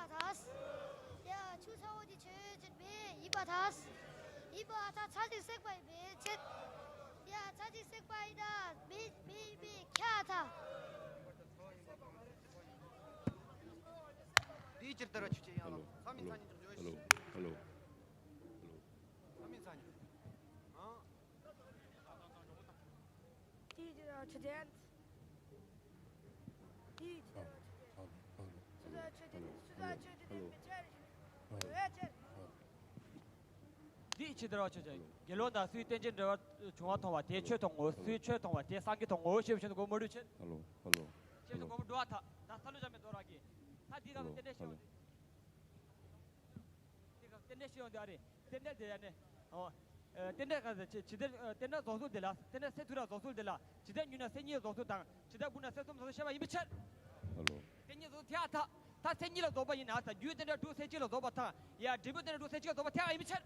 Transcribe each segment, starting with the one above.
이바타스 야 추사오디 제제베 이바타스 이바타 차지 색바이베 야 차지 색바이다 비비비 캬타 디지털 주제 야 3인사님 좀 조시 Hello. 디치더라 저제 gelonda sui tenjin de chungwa thongwa de chue thongwo sui chue thongwa de sangi thongwo shebchen go modu chen Hello. shebchen go dwa tha da salu jame doragi ta diga tenne shio diga tenne shio de are tenne de ne tenne ka chide tenne zosu de la tenne setura zosu de la chide nyuna senyi zosu dang chide buna sesum zosu sheba ibichen tenyi zo thya tha ta senyi la zoba yin ata yu tenne du seji la zoba tha ya dibu tenne du seji la zoba thya ibichen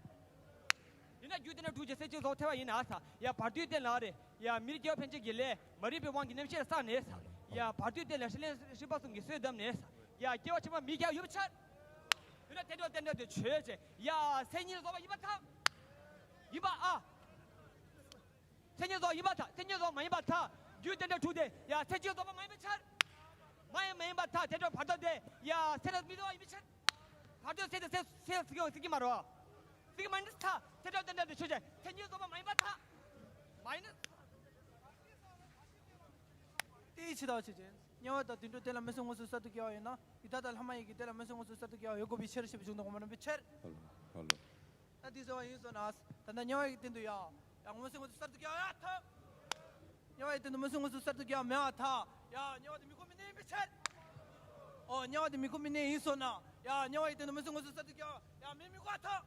ina judena du jese je zotewa ina asa ya party de lare ya mirje penje gile mari be wangi nemche sa ne sa ya party de la shile shiba sung gi sedam ne sa ya gewa chima mi gya yubchan ina tedo tende de cheje ya 생일 zoba ibata iba a 생일 zo ibata 생일 zo mai bata judena du de ya 생일 zoba mai bachan mai bata tedo party de ya sedas mido ibchan party se sigi maro sigi minus tha tedo tende de cheje 생일 zoba mai bata minus 디지털 주제 녀다 딘도 텔라 메송고 수사도 겨이나 이다달 하마이기 텔라 메송고 수사도 겨 요거 비체르 시 중도 거면 비체르 Hello. 디저 유소나스 단다 녀이 딘도 야 메송고 수사도 겨야 타 녀이 딘도 메송고 수사도 겨 메아타 야 녀도 미코미네 비체르 녀도 미코미네 이소나 야 녀이 딘도 메송고 수사도 겨야 미미과타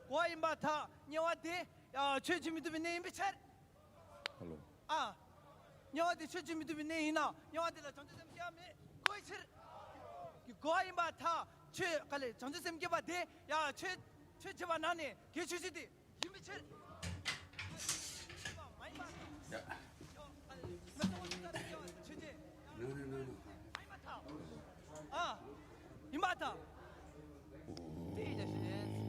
와임바타 녀와데 야 최지미도 비네 비체르 Hello. 녀한테 최지미도 비네이나 녀한테라 전주샘 기하면 거이칠 거이마 타최 갈래 전주샘 기바 돼야최 최제바 나네 개추지디 김비칠 많이 봐 이마타 이마타 대자신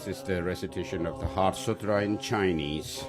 This is the recitation of the Heart Sutra in Chinese.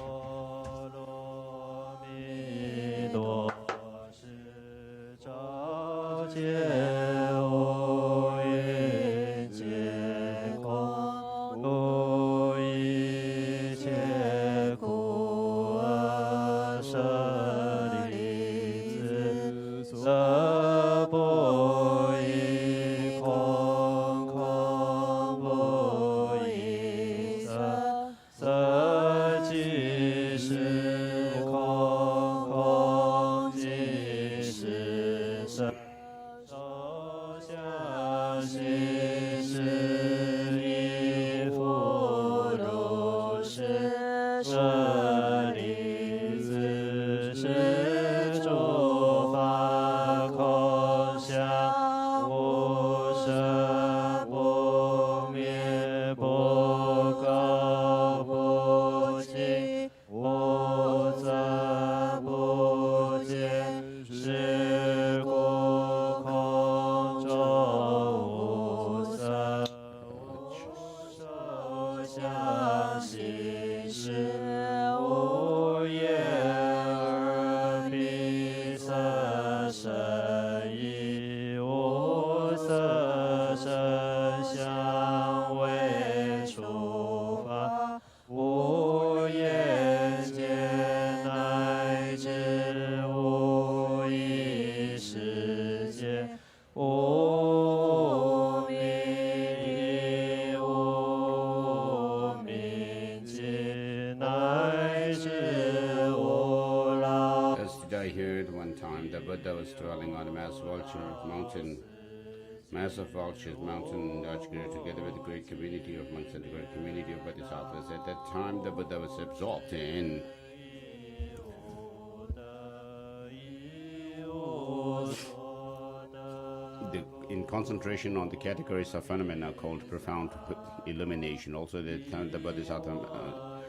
Dwelling on a massive vultures mountain Rajgir, together with a great community of monks and a great community of bodhisattvas. At that time the Buddha was absorbed in concentration on the categories of phenomena called profound illumination. Also the time the Bodhisattva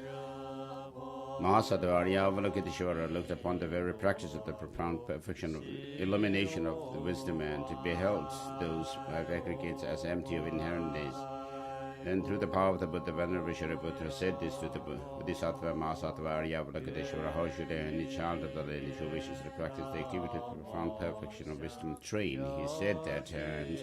Mahasattva Aryavalokiteshvara looked upon the very practice of the profound perfection of illumination of the wisdom and beheld those five aggregates as empty of inherentness. Then through the power of the Buddha, Venerable Shariputra said this to the Bodhisattva Mahasattva Aryavalokiteshvara: how should any child of the lineage who wishes to practice the activity of profound perfection of wisdom train? He said that, and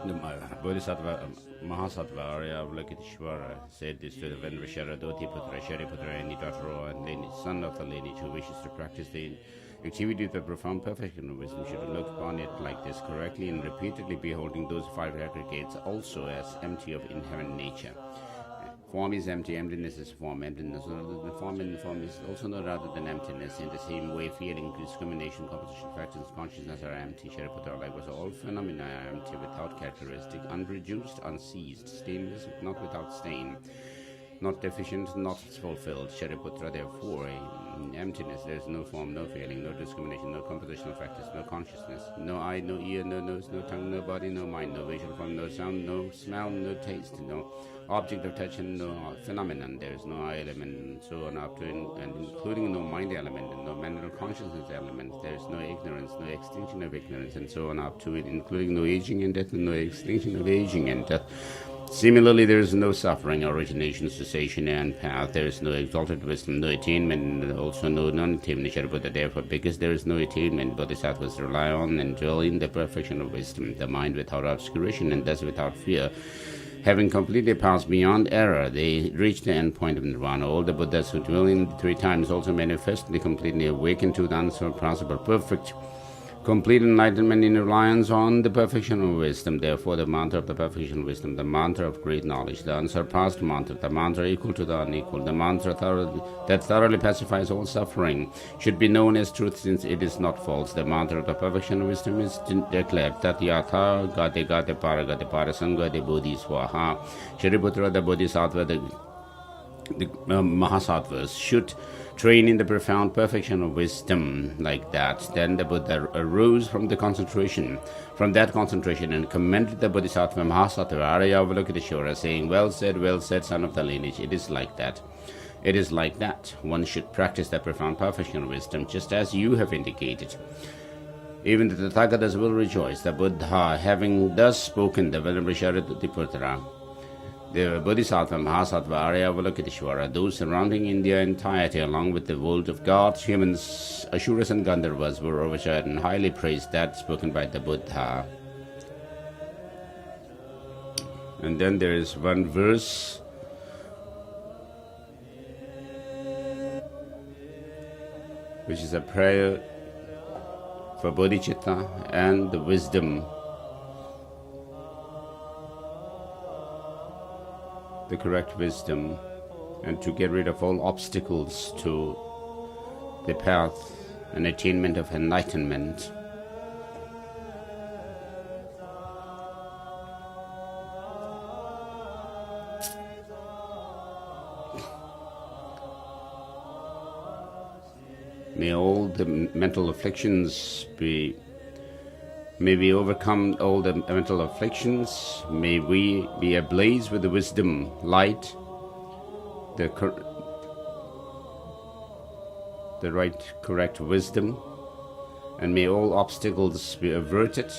the Bodhisattva Mahasattva Aryavalokiteshvara said this to the Venerable Shariputra, any daughter and lineage, son of the lineage who wishes to practice the activity of the profound perfection of wisdom should look upon it like this, correctly and repeatedly beholding those five aggregates also as empty of inherent nature. Form is empty, emptiness is form, emptiness other than form, and form is also not other than emptiness. In the same way, feeling, discrimination, composition, factors, consciousness are empty. Shariputra, likewise, all phenomena are empty, without characteristic, unreduced, unceased, stainless, not without stain, not deficient, not fulfilled. Shariputra, therefore, in emptiness, there is no form, no feeling, no discrimination, no compositional factors, no consciousness, no eye, no ear, no nose, no tongue, no body, no mind, no visual form, no sound, no smell, no taste, no object of touch, and no phenomenon. There is no eye element, and so on up to and including no mind element and no mental consciousness element. There is no ignorance, no extinction of ignorance, and so on up to it, including no aging and death and no extinction of aging and death. Similarly, there is no suffering, origination, cessation, and path. There is no exalted wisdom, no attainment, and also no non-attainment. Shariputra, therefore, because there is no attainment, bodhisattvas rely on and dwell in the perfection of wisdom, the mind without obscuration and thus without fear. Having completely passed beyond error, they reach the end point of nirvana. All the Buddhas who dwell in 3 times also manifestly completely awaken to the unsurpassable perfect complete enlightenment in reliance on the perfection of wisdom. Therefore, the mantra of the perfection of wisdom, the mantra of great knowledge, the unsurpassed mantra, the mantra equal to the unequal, the mantra that thoroughly pacifies all suffering, should be known as truth, since it is not false. The mantra of the perfection of wisdom is declared Tatyatha Gate Gate Paragate Parasangate Bodhi Swaha. Shariputra, the Bodhisattva, the Mahasattvas should train in the profound perfection of wisdom like that. Then the Buddha arose from that concentration, and commended the Bodhisattva Mahasattva Aryavalokiteshvara, saying, well said, son of the lineage. It is like that. It is like that. One should practice the profound perfection of wisdom, just as you have indicated. Even the Tathagatas will rejoice. The Buddha, having thus spoken, the Venerable Shariputra the Bodhisattva, Mahasattva, Arya, Avalokiteshvara, those surrounding in their entirety, along with the world of gods, humans, Asuras and Gandharvas, were overshadowed and highly praised, that spoken by the Buddha. And then there is one verse which is a prayer for bodhicitta and the wisdom, the correct wisdom, and to get rid of all obstacles to the path and attainment of enlightenment. May all the mental afflictions may we overcome all the mental afflictions. May we be ablaze with the wisdom, light, the right, correct wisdom, and may all obstacles be averted,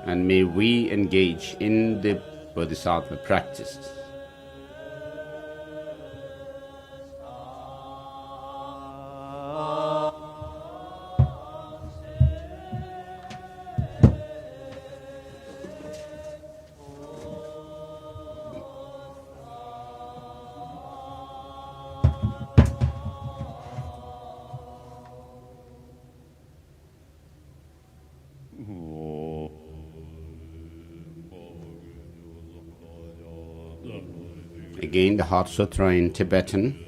and may we engage in the Bodhisattva practice. Again, the Heart Sutra in Tibetan.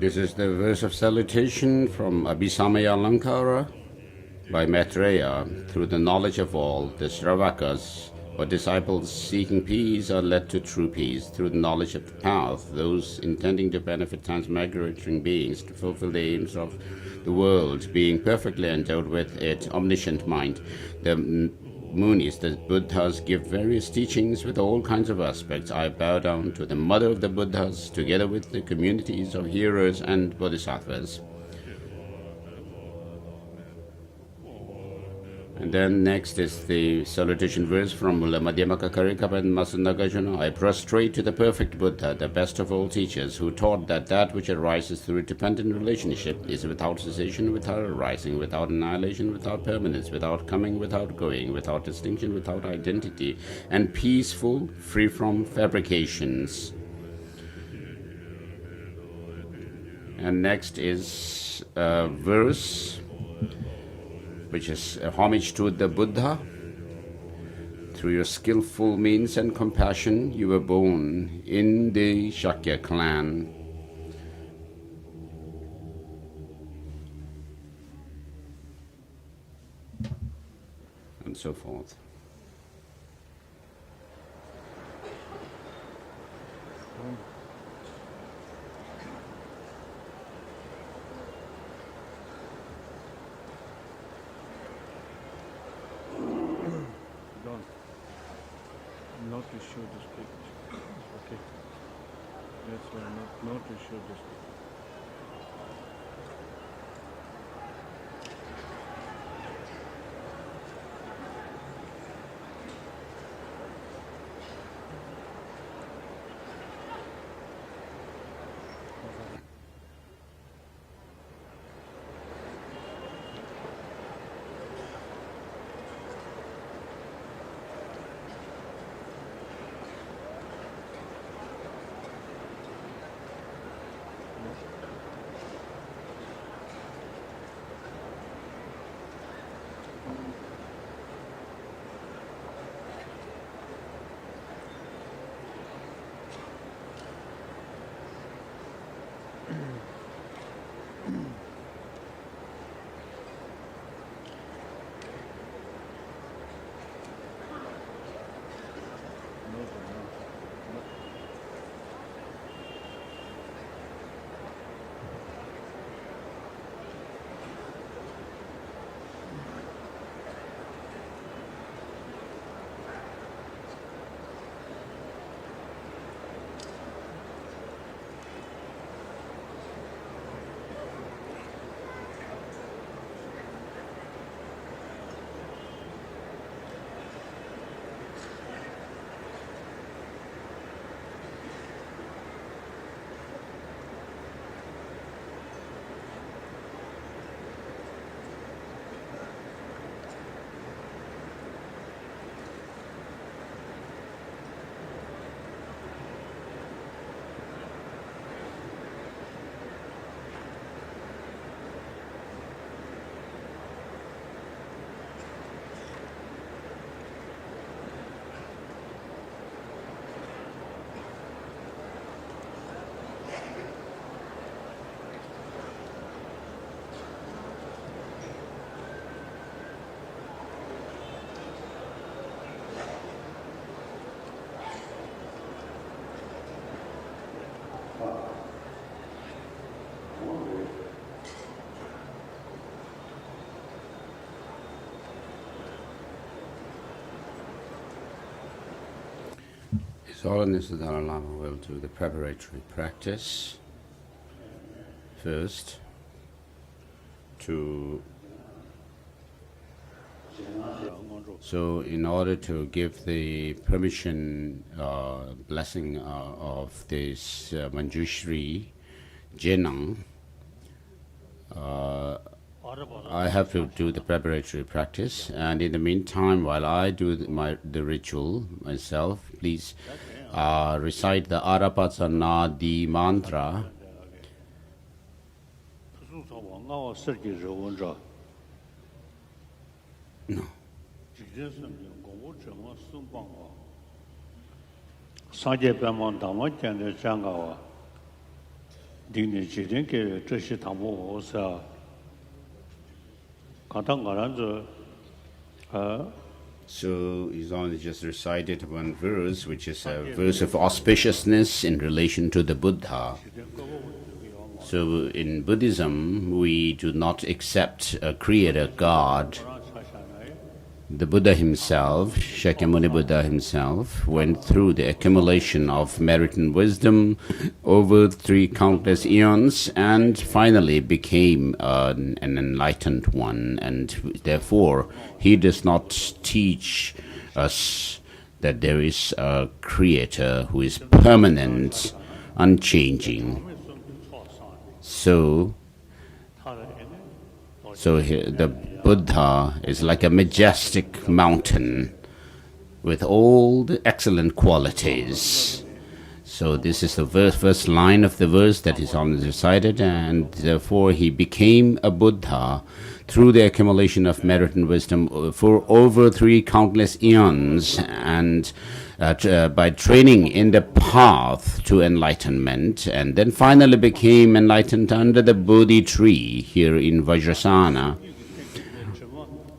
This is the verse of salutation from Abhisamaya Alankara by Maitreya. Through the knowledge of all, the Shravakas, or disciples seeking peace, are led to true peace. Through the knowledge of the path, those intending to benefit transmigrating beings to fulfill the aims of the world, being perfectly endowed with its omniscient mind. The Munis, the Buddhas, give various teachings with all kinds of aspects. I bow down to the mother of the Buddhas, together with the communities of hearers and bodhisattvas. And then next is the salutation verse from Mula Madhyamaka Karikapa and Masanagajana. I prostrate to the perfect Buddha, the best of all teachers, who taught that that which arises through a dependent relationship is without cessation, without arising, without annihilation, without permanence, without coming, without going, without distinction, without identity, and peaceful, free from fabrications. And next is a verse which is a homage to the Buddha. Through your skillful means and compassion, you were born in the Shakya clan. And so forth. Not to show this picture. Okay. That's why not to show this picture. His Holiness the Dalai Lama will do the preparatory practice first So in order to give the permission, blessing of this Manjushri Jenang, I have to do the preparatory practice, and in the meantime, while I do the ritual myself, please recite the Arapasanadi mantra. No. So he's only just recited one verse, which is a verse of auspiciousness in relation to the Buddha. So in Buddhism, we do not accept a creator God. The Buddha himself, Shakyamuni Buddha himself, went through the accumulation of merit and wisdom over 3 countless eons and finally became an enlightened one. And therefore, he does not teach us that there is a creator who is permanent, unchanging. So the Buddha is like a majestic mountain with all the excellent qualities. So this is the first line of the verse that is always recited, and therefore he became a Buddha through the accumulation of merit and wisdom for over 3 countless eons, and by training in the path to enlightenment, and then finally became enlightened under the Bodhi tree here in Vajrasana.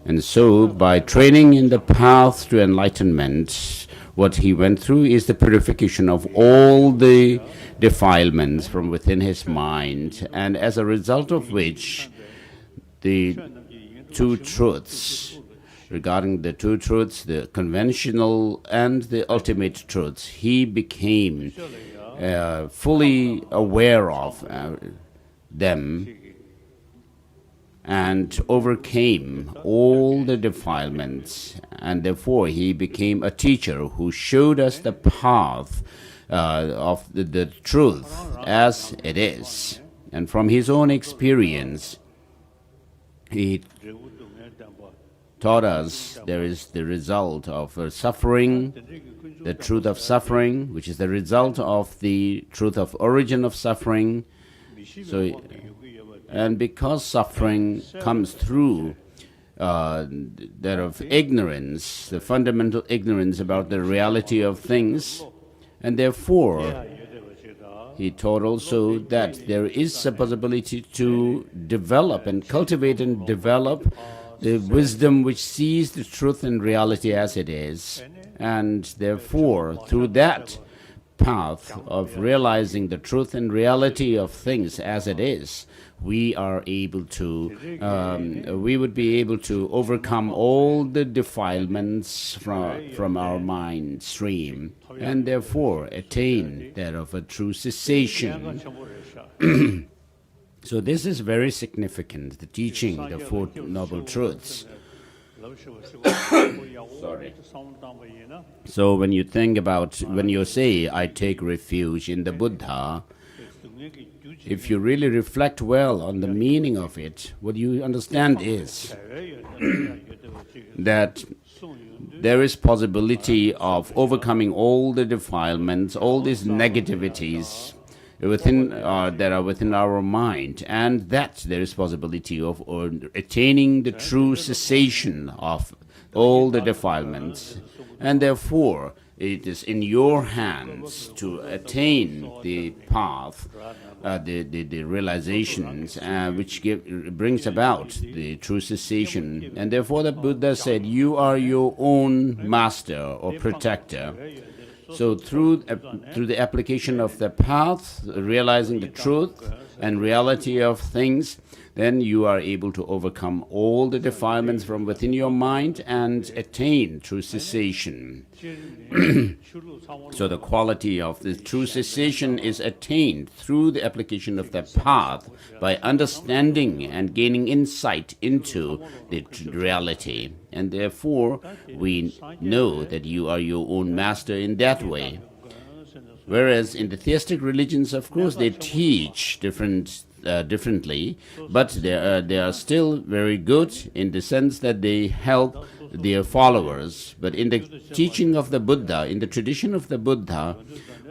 And so, by training in the path to enlightenment, what he went through is the purification of all the defilements from within his mind, and as a result of which, the 2 truths, regarding the 2 truths, the conventional and the ultimate truths, he became fully aware of them and overcame all the defilements, and therefore he became a teacher who showed us the path of the truth as it is. And from his own experience, he taught us there is the result of suffering, the truth of suffering, which is the result of the truth of origin of suffering. So, and because suffering comes through that of ignorance, the fundamental ignorance about the reality of things, and therefore he taught also that there is a possibility to develop and cultivate and develop the wisdom which sees the truth and reality as it is, and therefore through that path of realizing the truth and reality of things as it is, we are able to, we would be able to overcome all the defilements from our mind stream, and therefore attain that of a true cessation. So this is very significant, the teaching, the 4 Noble Truths. Sorry. So when you think about, when you say, I take refuge in the Buddha, if you really reflect well on the meaning of it, what you understand is that there is possibility of overcoming all the defilements, all these negativities within that are within our mind, and that there is possibility of attaining the true cessation of all the defilements, and therefore it is in your hands to attain the path, the realizations which brings about the true cessation. And therefore the Buddha said, you are your own master or protector. So through the application of the path, realizing the truth and reality of things, then you are able to overcome all the defilements from within your mind and attain true cessation. So the quality of the true cessation is attained through the application of the path by understanding and gaining insight into the reality. And therefore, we know that you are your own master in that way. Whereas in the theistic religions, of course, they teach differently, but they are still very good in the sense that they help their followers. But in the teaching of the Buddha, in the tradition of the Buddha,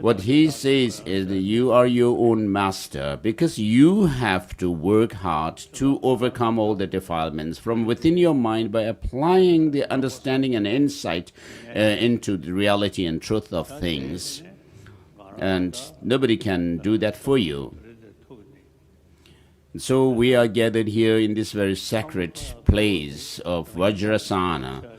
what he says is that you are your own master, because you have to work hard to overcome all the defilements from within your mind by applying the understanding and insight into the reality and truth of things. And nobody can do that for you. So we are gathered here in this very sacred place of Vajrasana.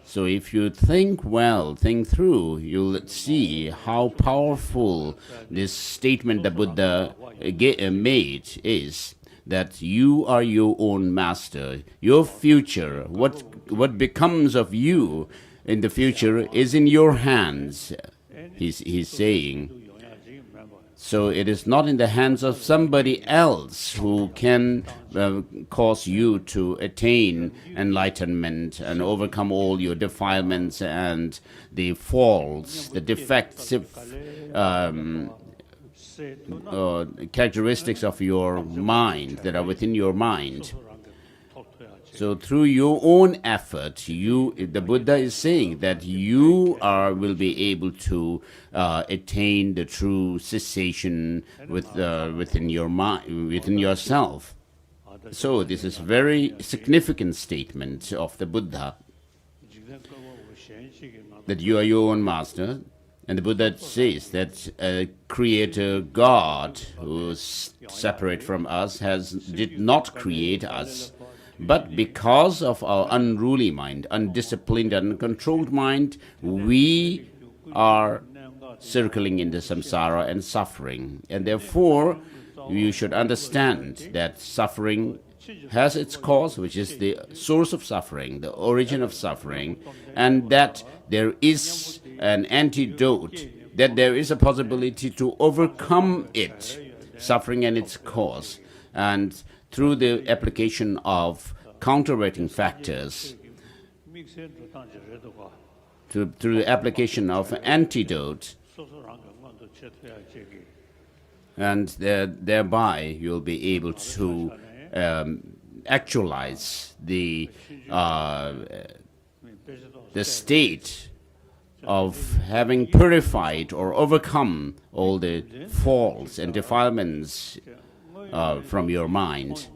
So if you think well, think through, you'll see how powerful this statement the Buddha made is, that you are your own master. Your future, what becomes of you in the future is in your hands, he's saying. So it is not in the hands of somebody else who can cause you to attain enlightenment and overcome all your defilements and the faults, the defective characteristics of your mind that are within your mind. So through your own effort, the Buddha is saying that you will be able to attain the true cessation within your mind, within yourself. So this is a very significant statement of the Buddha, that you are your own master. And the Buddha says that a creator God who is separate from us did not create us. But because of our unruly mind, undisciplined, uncontrolled mind, we are circling in the samsara and suffering. And therefore, you should understand that suffering has its cause, which is the source of suffering, the origin of suffering, and that there is an antidote, that there is a possibility to overcome it, suffering and its cause. And through the application of counterweighting factors, through the application of antidote, and thereby you'll be able to actualize the state of having purified or overcome all the faults and defilements from your mind.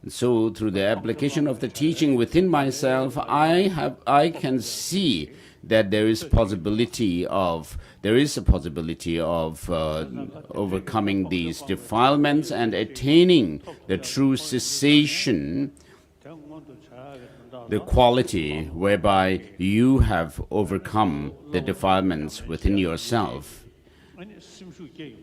So through the application of the teaching within myself, I can see that there is a possibility of overcoming these defilements and attaining the true cessation, the quality whereby you have overcome the defilements within yourself.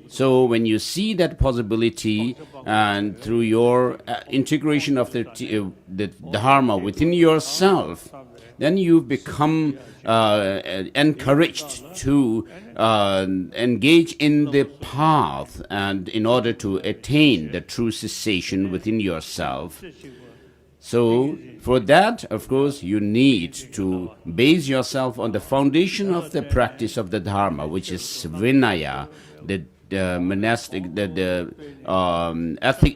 So when you see that possibility, and through your integration of the Dharma within yourself, then you become encouraged to engage in the path, and in order to attain the true cessation within yourself. So for that, of course, you need to base yourself on the foundation of the practice of the Dharma, which is Vinaya, the monastic,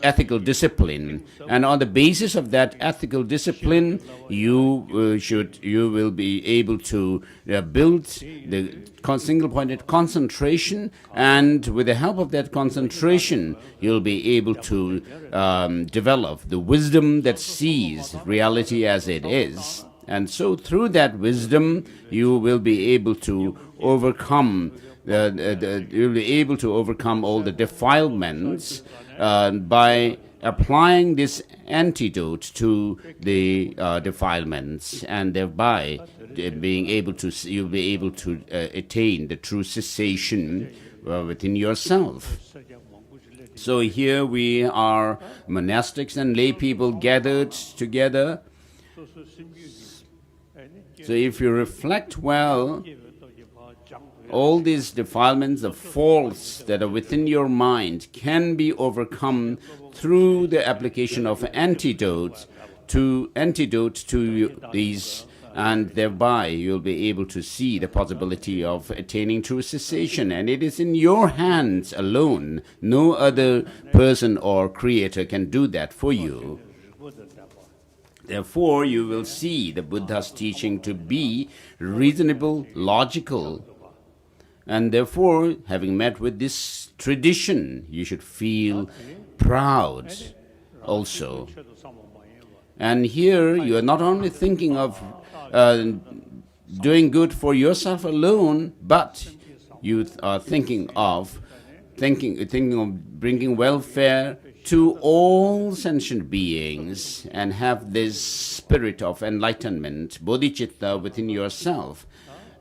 ethical discipline. And on the basis of that ethical discipline, you will be able to build the single-pointed concentration, and with the help of that concentration, you'll be able to develop the wisdom that sees reality as it is. And so through that wisdom, you will be able to overcome you'll be able to overcome all the defilements by applying this antidote to the defilements, and thereby you'll be able to attain the true cessation within yourself. So here we are, monastics and lay people gathered together. So if you reflect well, all these defilements, the faults that are within your mind can be overcome through the application of antidote to these, and thereby you'll be able to see the possibility of attaining true cessation. And it is in your hands alone. No other person or creator can do that for you. Therefore, you will see the Buddha's teaching to be reasonable, logical, and therefore, having met with this tradition, you should feel proud also. And here, you are not only thinking of doing good for yourself alone, but you are thinking of bringing welfare to all sentient beings, and have this spirit of enlightenment, bodhicitta, within yourself.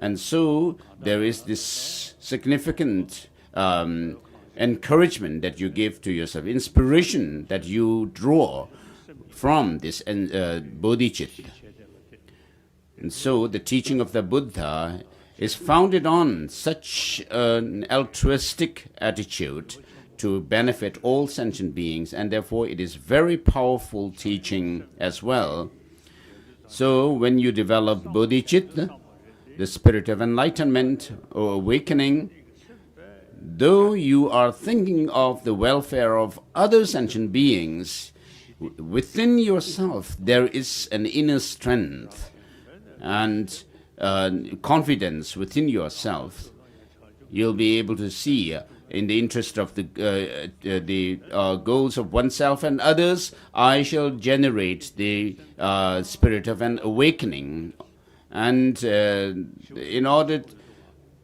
And so there is this significant encouragement that you give to yourself, inspiration that you draw from this bodhicitta. And so the teaching of the Buddha is founded on such an altruistic attitude to benefit all sentient beings, and therefore it is very powerful teaching as well. So when you develop bodhicitta, the spirit of enlightenment or awakening, though you are thinking of the welfare of other sentient beings, within yourself there is an inner strength and confidence within yourself. You'll be able to see in the interest of the goals of oneself and others, I shall generate the spirit of an awakening. And in order,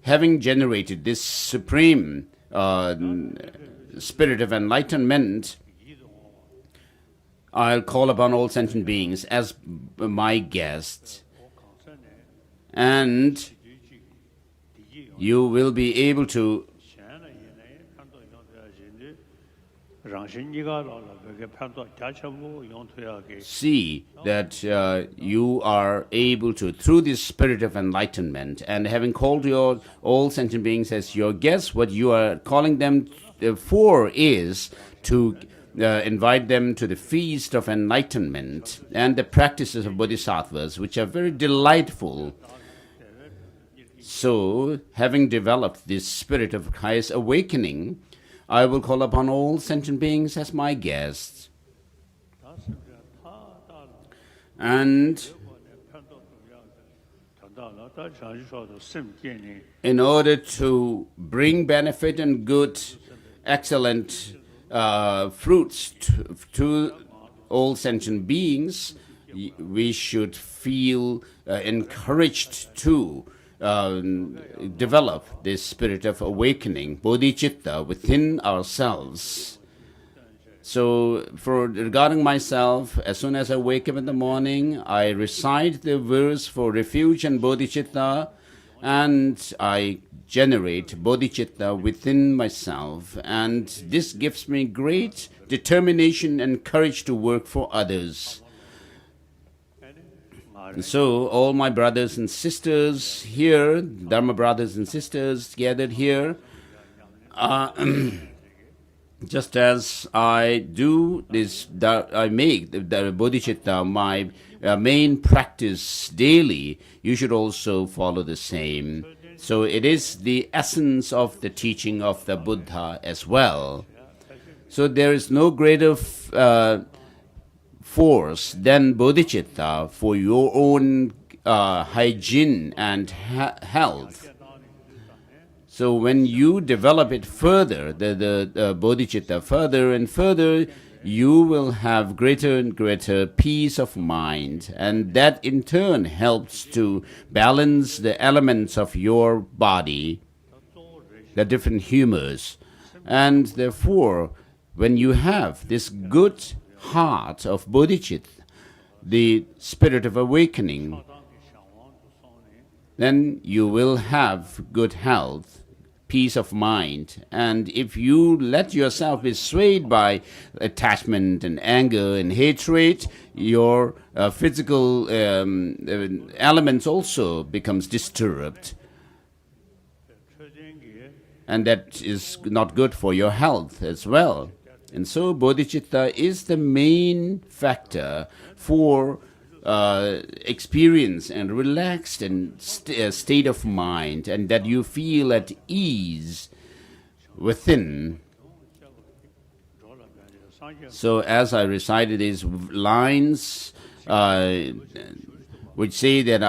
having generated this supreme spirit of enlightenment, I'll call upon all sentient beings as my guests. And you will be able to see that you are able to, through this spirit of enlightenment, and having called your all sentient beings as your guests, what you are calling them for is to invite them to the feast of enlightenment and the practices of bodhisattvas, which are very delightful. So, having developed this spirit of highest awakening, I will call upon all sentient beings as my guests. And in order to bring benefit and good, excellent fruits to all sentient beings, we should feel encouraged to develop this spirit of awakening, bodhicitta, within ourselves. So, regarding myself, as soon as I wake up in the morning, I recite the verse for refuge and bodhicitta, and I generate bodhicitta within myself. And this gives me great determination and courage to work for others. So, all my brothers and sisters here, Dharma brothers and sisters gathered here, just as I do this, I make the bodhicitta my main practice daily, you should also follow the same. So it is the essence of the teaching of the Buddha as well. So there is no greater force than bodhicitta for your own hygiene and health. So when you develop it further, the bodhicitta further and further, you will have greater and greater peace of mind, and that in turn helps to balance the elements of your body, the different humors. And therefore, when you have this good heart of bodhicitta, the spirit of awakening, then you will have good health, peace of mind. And if you let yourself be swayed by attachment and anger and hatred, your physical elements also becomes disturbed. And that is not good for your health as well. And so bodhicitta is the main factor for experience and relaxed and state of mind, and that you feel at ease within. So as I recited these lines, which say that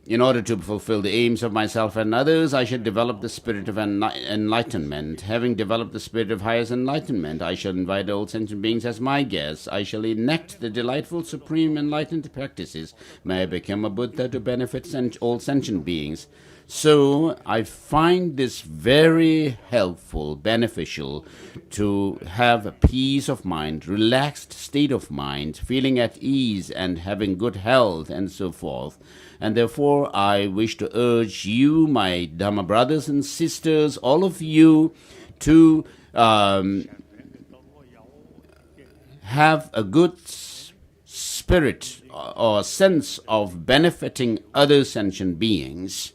in order to fulfill the aims of myself and others, I should develop the spirit of enlightenment. Having developed the spirit of highest enlightenment, I shall invite all sentient beings as my guests. I shall enact the delightful, supreme, enlightened practices. May I become a Buddha to benefit all sentient beings. So I find this very helpful, beneficial, to have a peace of mind, relaxed state of mind, feeling at ease and having good health and so forth. And therefore I wish to urge you, my Dhamma brothers and sisters, all of you, to have a good spirit or sense of benefiting other sentient beings.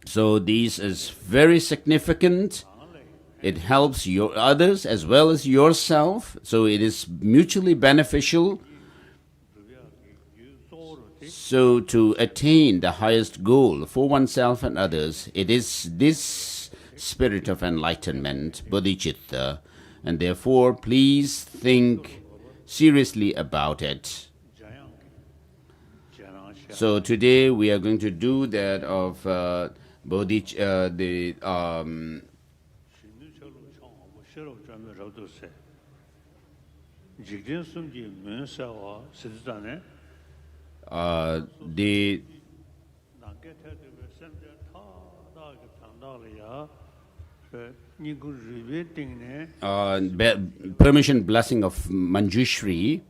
So this is very significant. It helps your others as well as yourself. So it is mutually beneficial. So to attain the highest goal for oneself and others, it is this spirit of enlightenment, bodhicitta. And therefore, please think seriously about it. So today we are going to do that of permission blessing of Manjushri.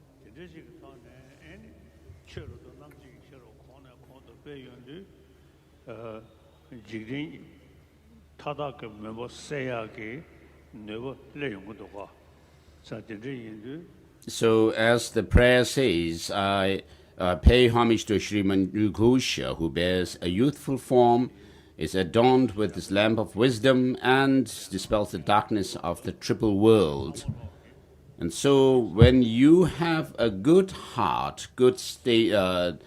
So as the prayer says, I pay homage to Sri Manjushri, who bears a youthful form, is adorned with this lamp of wisdom, and dispels the darkness of the triple world. And so when you have a good heart, good state, a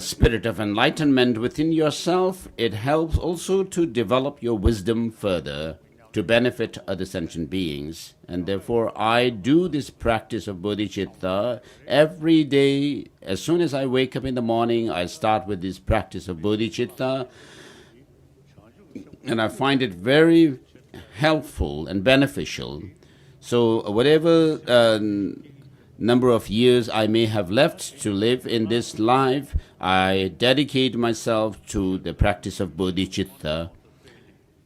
spirit of enlightenment within yourself, it helps also to develop your wisdom further to benefit other sentient beings. And therefore I do this practice of bodhicitta every day. As soon as I wake up in the morning, I start with this practice of bodhicitta, and I find it very helpful and beneficial. So whatever number of years I may have left to live in this life, I dedicate myself to the practice of bodhicitta.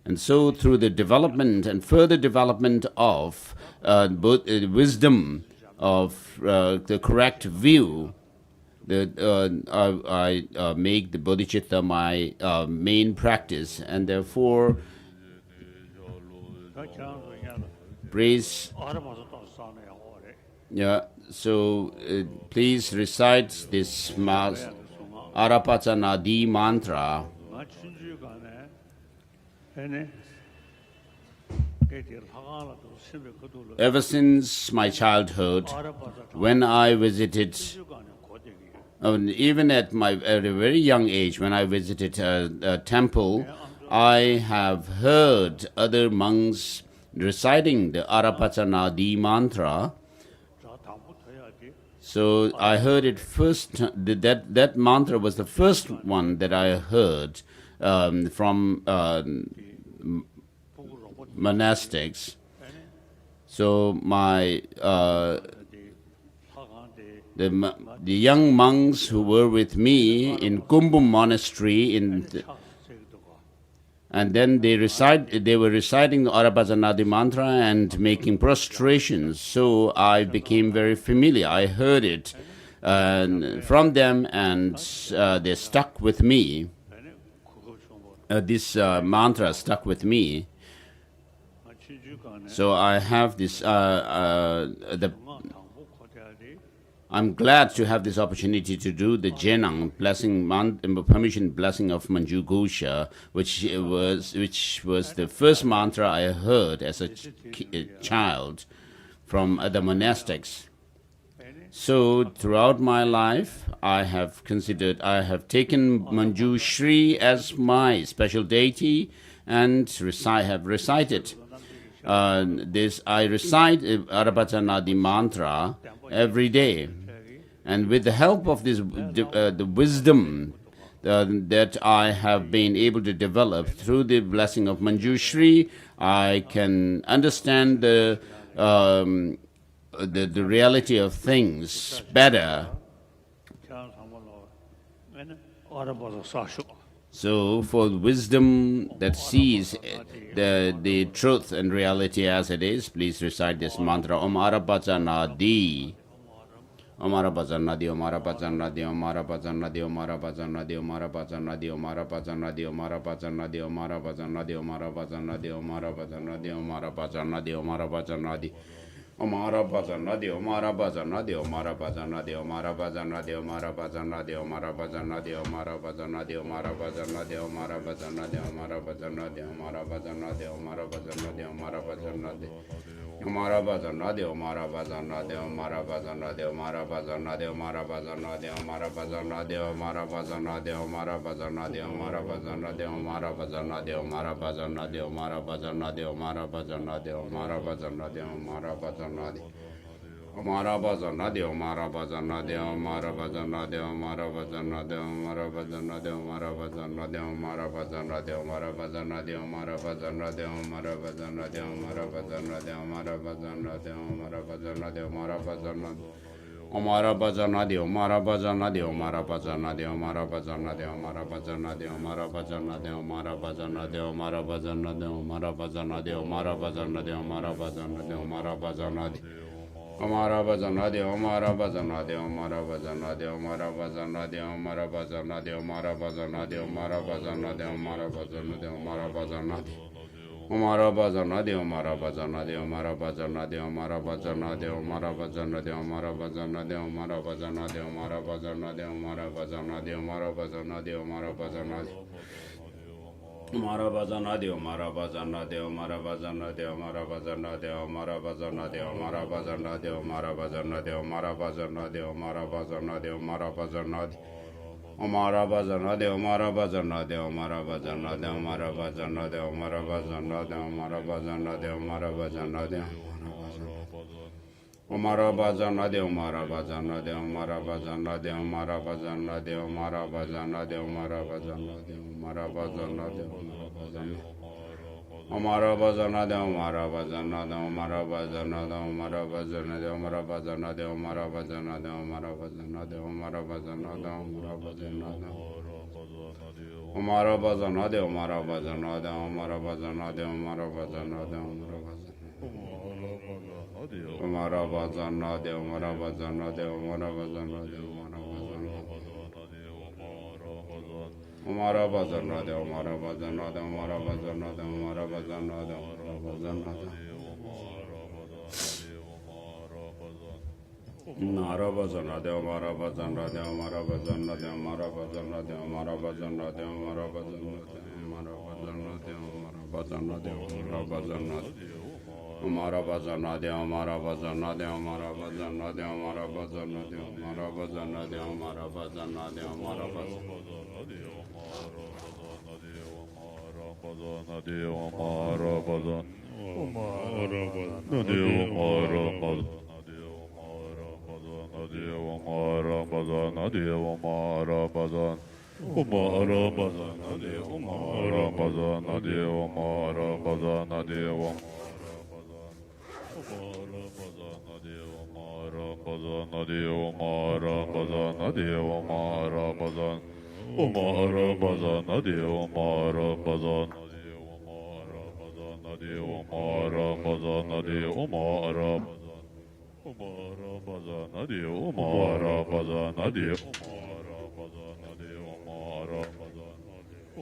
And so through the development and further development of wisdom, of the correct view, I make the bodhicitta my main practice. And therefore, praise. Yeah, so please recite this Arapacanadi mantra. Ever since my childhood, when I visited, even at a very young age, when I visited a temple, I have heard other monks reciting the Arapacanadi mantra. So I heard it first. That mantra was the first one that I heard from monastics. So my the young monks who were with me in Kumbum monastery and then they were reciting the Arapacanadi mantra and making prostrations. So I became very familiar. I heard it from them, and they stuck with me. this mantra stuck with me. So I have this. I'm glad to have this opportunity to do the Jenang blessing, permission blessing of Manju Gosha, which was the first mantra I heard as a child from the monastics. So throughout my life, I have taken Manjushri as my special deity and have recited this. I recite Arabhajanadi mantra every day, and with the help of this the wisdom that I have been able to develop through the blessing of Manjushri, I can understand the reality of things better. So for wisdom that sees the truth and reality as it is, please recite this mantra. Om Arabhajanadi. Om Arabhajanadi, Om Arabhajanadi, Om Arabhajanadi, Om Arabhajanadi, Om Arabhajanadi, Om Arabhajanadi, Om Arabhajanadi, Om Arabhajanadi, Om Arabhajanadi, Om Arabhajanadi, Om Arabhajanadi, Om Arabhajanadi. Om Arabhajanadi, Om Arabhajanadi, Om Arabhajanadi, Om Arabhajanadi, Om Arabhajanadi, Om Arabhajanadi, Om Arabhajanadi, Om Arabhajanadi, Om Arabhajanadi, Om Arabhajanadi, Om Arabhajanadi, Om Arabhajanadi, Om Arabhajanadi. Om Arabhajanadi, Om Arabhajanadi, Om Arabhajanadi, Om Arabhajanadi, Om Arabhajanadi, Om Arabhajanadi, Om Arabhajanadi, Om Arabhajanadi, Om Arabhajanadi, Om Arabhajanadi, Om Arabhajanadi, Om Arabhajanadi, Om Arabhajanadi, Om Arabhajanadi, Om Arabhajanadi. Om Arabhajanadi, Om Arabhajanadi, Om Arabhajanadi, Om Arabhajanadi, Om Arabhajanadi, Om Arabhajanadi, Om Arabhajanadi, Om Arabhajanadi, Om Arabhajanadi, Om Arabhajanadi, Om Arabhajanadi, Om Arabhajanadi, Om Arabhajanadi, Om Arabhajanadi. Om Arabhajanadi, Om Arabhajanadi, Om Arabhajanadi, Om Arabhajanadi, Om Arabhajanadi, Om Arabhajanadi, Om Arabhajanadi, Om Arabhajanadi, Om Arabhajanadi, Om Arabhajanadi, Om Arabhajanadi, Om Arabhajanadi. Om Arabhajanadi, Om Arabhajanadi, Om Arabhajanadi, Om Arabhajanadi, Om Arabhajanadi, Om Arabhajanadi, Om Arabhajanadi, Om Arabhajanadi, Om Arabhajanadi. Om Arabhajanadi, Om Arabhajanadi, Om Arabhajanadi, Om Arabhajanadi, Om Arabhajanadi, Om Arabhajanadi, Om Arabhajanadi, Om Arabhajanadi, Om Arabhajanadi, Om Arabhajanadi, Om Arabhajanadi. Om Arabhajanadi, Om Arabhajanadi, Om Arabhajanadi, Om Arabhajanadi, Om Arabhajanadi, Om Arabhajanadi, Om Arabhajanadi, Om Arabhajanadi, Om Arabhajanadi, Om Arabhajanadi. Om Arabhajanadi, Om Arabhajanadi, Om Arabhajanadi, Om Arabhajanadi, Om Arabhajanadi, Om Arabhajanadi, Om Arabhajanadi. Om Arabhajanadi, Om Arabhajanadi, Om Arabhajanadi, Om Arabhajanadi, Om Arabhajanadi, Om Arabhajanadi, Om Arabhajanadi, Om Arabhajanadi, Om Arabhajanadi, Om Arabhajanadi, Om Arabhajanadi, Om Arabhajanadi, Om Arabhajanadi, Om Arabhajanadi, Om Arabhajanadi, Om Arabhajanadi, Om Arabhajanadi. Om Arabhajanadi, Om Arabhajanadi, Om Arabhajanadi, Om Arabhajanadi, Om Arabhajanadi. Om Arabhajanadi, Om Arabhajanadi, Om Arabhajanadi, Om Arabhajanadi. Om Arabhajanadi, Om Arabhajanadi, Om Arabhajanadi, Om Arabhajanadi, Om Arabhajanadi. Om Arabhajanadi, Om Arabhajanadi, Om Arabhajanadi, Om Arabhajanadi, Om Arabhajanadi, Om Arabhajanadi, Om Arabhajanadi, Om Arabhajanadi. Om Arabhajanadi, Om Arabhajanadi, Om Arabhajanadi, Om Arabhajanadi, Om Arabhajanadi, Om Arabhajanadi, Om Arabhajanadi. Om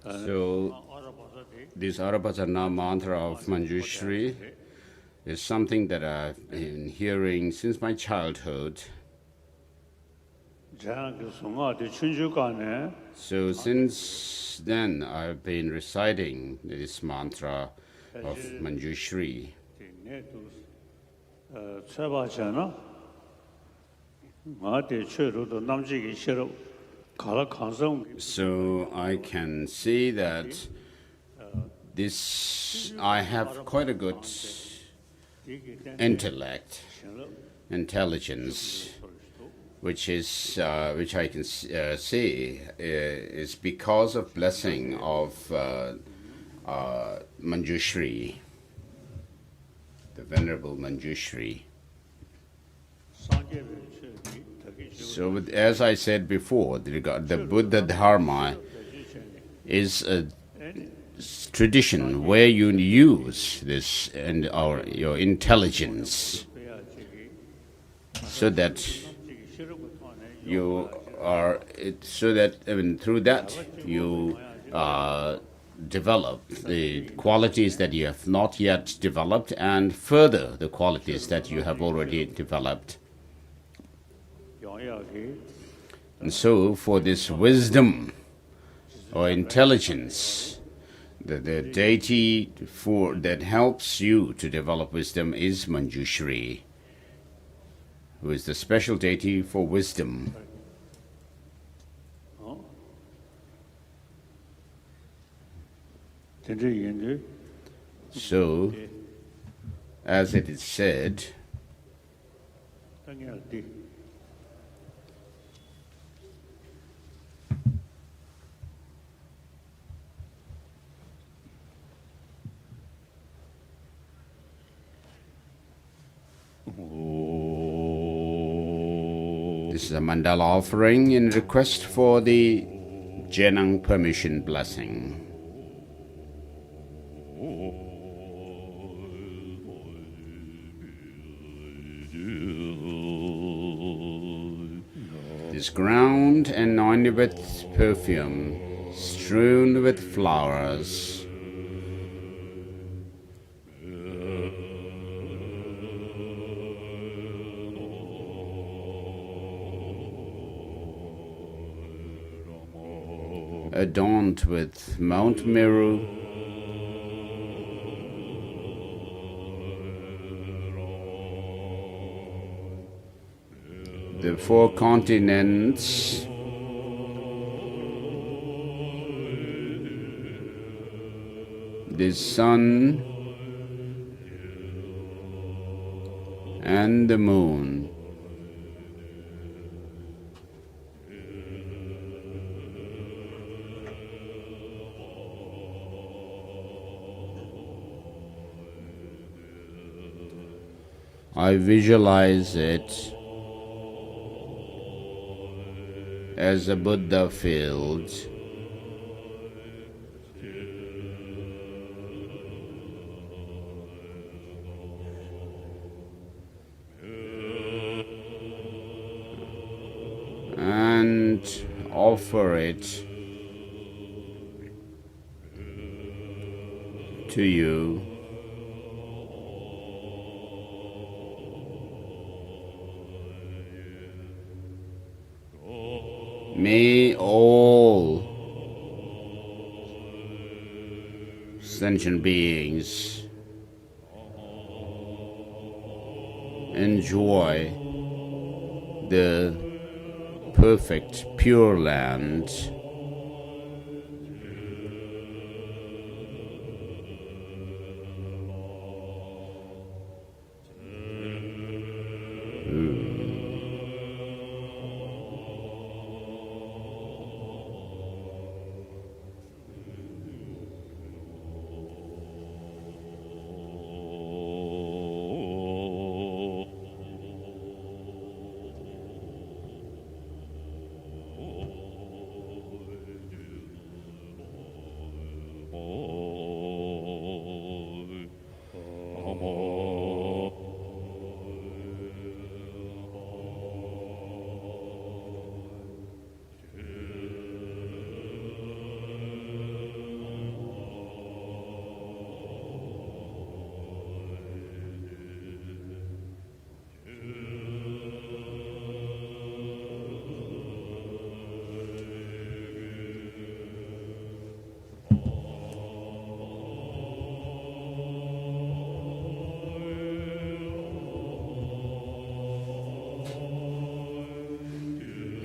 So, this Arabhajana mantra of Manjushri is something that I've been hearing since my childhood. So since then, I've been reciting this mantra of Manjushri. So I can see that I have quite a good intelligence, which I can see is because of blessing of Manjushri, the Venerable Manjushri. So, as I said before, the Buddha Dharma is a tradition where you use this and your intelligence so that you are through that you develop the qualities that you have not yet developed and further the qualities that you have already developed. And so for this wisdom or intelligence, the deity that helps you to develop wisdom is Manjushri, who is the special deity for wisdom. So, as it is said, this is a mandala offering in request for the Jenang permission blessing. This ground anointed with perfume, strewn with flowers, adorned with Mount Meru, the 4 continents, the sun and the moon. I visualize it as a Buddha field, and offer it to you. May all sentient beings enjoy the perfect Pure Land.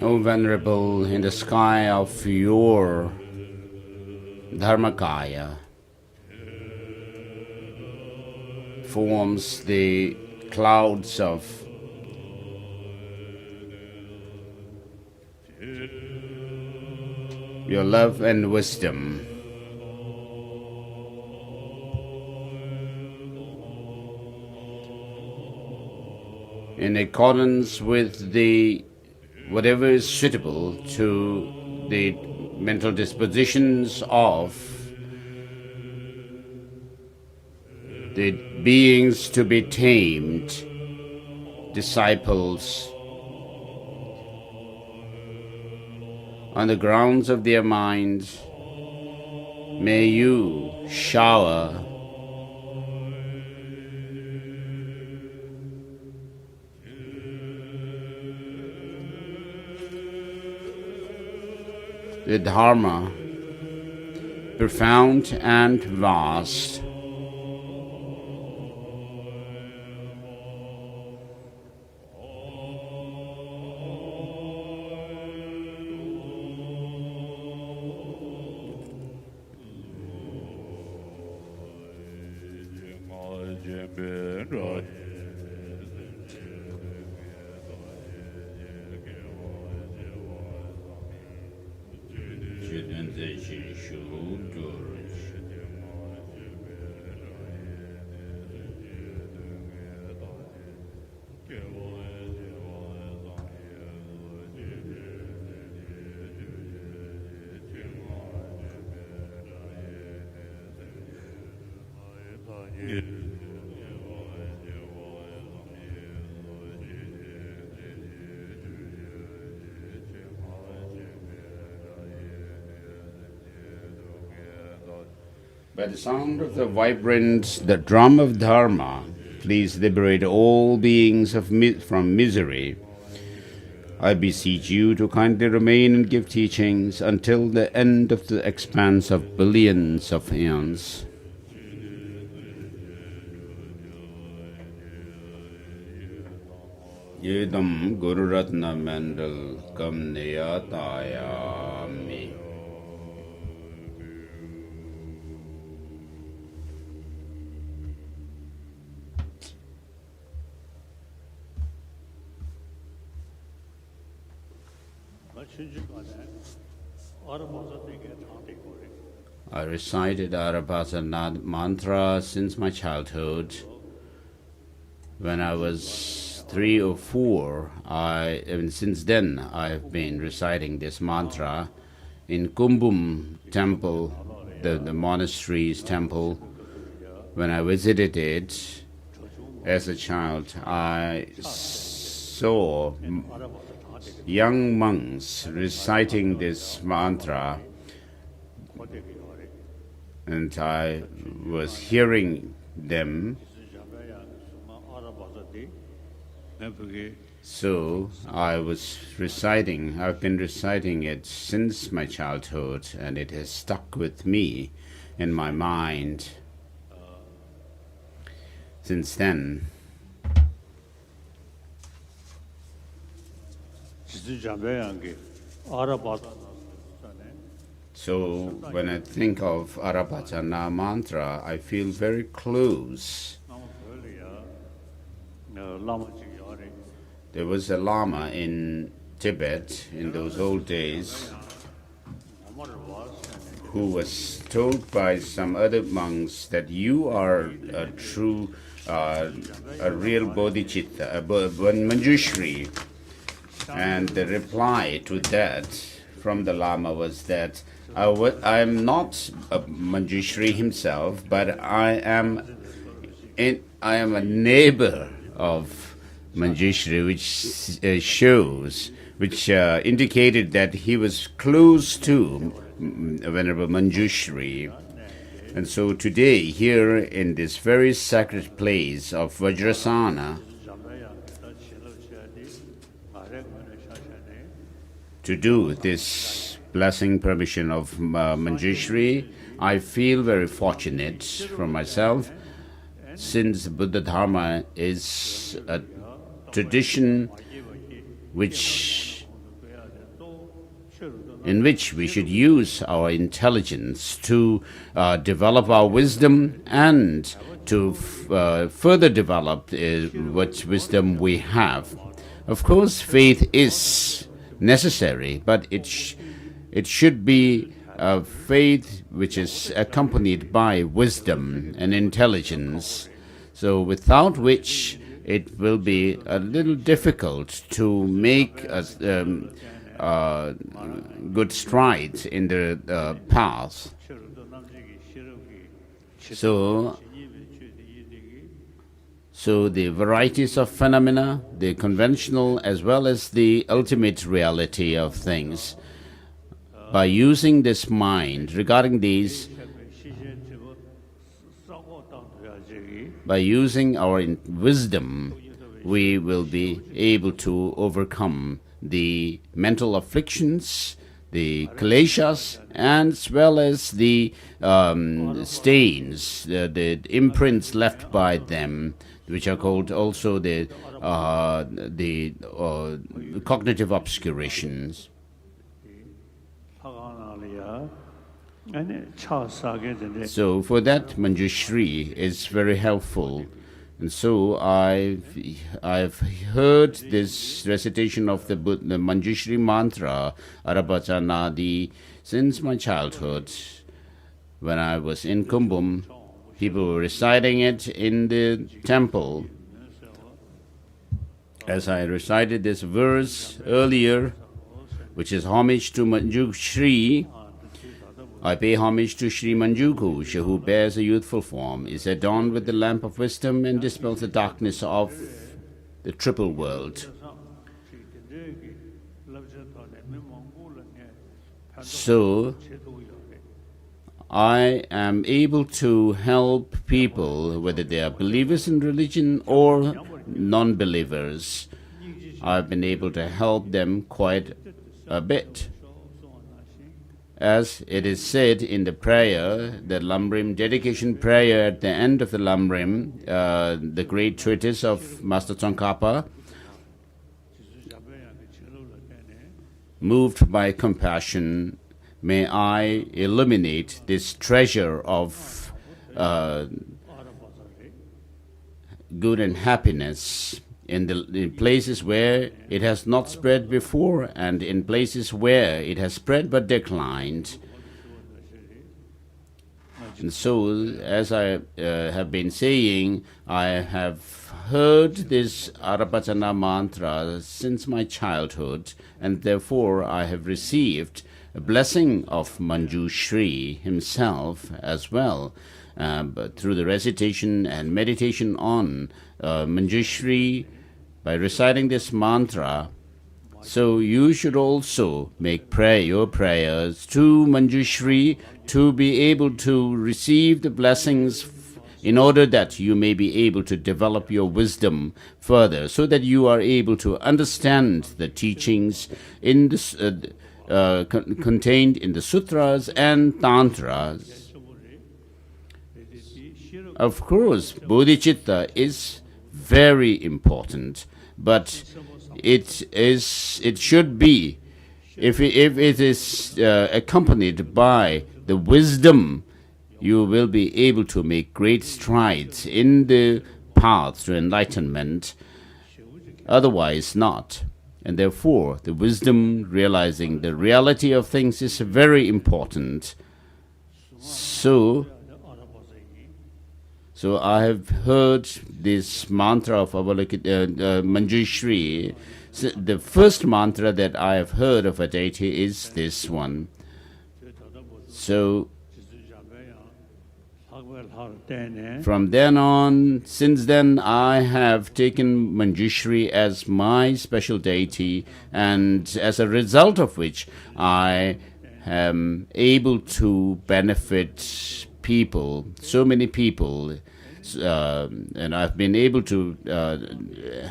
O Venerable, in the sky of your Dharmakaya forms the clouds of your love and wisdom. In accordance with the whatever is suitable to the mental dispositions of the beings to be tamed, disciples, on the grounds of their minds. May you shower the Dharma, profound and vast, by the sound of the the drum of Dharma, please liberate all beings from misery. I beseech you to kindly remain and give teachings until the end of the expanse of billions of eons. Yedam Guru Ratna Mandal Kamneyatayami. I recited Arabhasana mantra since my childhood. When I was 3 or 4, since then I have been reciting this mantra in Kumbum temple, the monastery's temple. When I visited it as a child, I saw young monks reciting this mantra, and I was hearing them. So I've been reciting it since my childhood, and it has stuck with me in my mind since then. So when I think of Arabhasana mantra, I feel very close. There was a Lama in Tibet in those old days who was told by some other monks that you are a true, a real bodhicitta, a Manjushri. And the reply to that from the Lama was that I am not a Manjushri himself, but I am a neighbor of Manjushri, which indicated that he was close to Venerable Manjushri. And so today, here in this very sacred place of Vajrasana, to do this blessing permission of Manjushri, I feel very fortunate for myself, since Buddha Dharma is a tradition in which we should use our intelligence to develop our wisdom and to further develop what wisdom we have. Of course, faith is necessary, but it should be a faith which is accompanied by wisdom and intelligence. So without which it will be a little difficult to make good strides in the path. So the varieties of phenomena, the conventional as well as the ultimate reality of things, by using this mind, regarding these, by using our wisdom, we will be able to overcome the mental afflictions, the kaleshas, as well as the stains, the imprints left by them, which are called also the cognitive obscurations. So for that, Manjushri is very helpful. And so I've heard this recitation of the Manjushri mantra, Arabachanadi, since my childhood. When I was in Kumbum, people were reciting it in the temple. As I recited this verse earlier, which is homage to Manjushri, I pay homage to Sri Manjuku, she who bears a youthful form, is adorned with the lamp of wisdom and dispels the darkness of the triple world. So, I am able to help people, whether they are believers in religion or non-believers. I've been able to help them quite a bit. As it is said in the prayer, the Lamrim dedication prayer at the end of the Lamrim, the great treatise of Master Tsongkhapa, moved by compassion, may I illuminate this treasure of good and happiness in places where it has not spread before, and in places where it has spread but declined. And so, as I have been saying, I have heard this Arabacana mantra since my childhood, and therefore I have received a blessing of Manjushri himself as well, but through the recitation and meditation on Manjushri, by reciting this mantra. So you should also make your prayers to Manjushri to be able to receive the blessings in order that you may be able to develop your wisdom further, so that you are able to understand the teachings in this, contained in the sutras and tantras. Of course, bodhicitta is very important, but it should be, if it is accompanied by the wisdom, you will be able to make great strides in the path to enlightenment. Otherwise not. And therefore, the wisdom, realizing the reality of things, is very important. So I have heard this mantra of Manjushri. So the first mantra that I have heard of a deity is this one. So from then on, since then, I have taken Manjushri as my special deity, and as a result of which I am able to benefit people, so many people, and I've been able to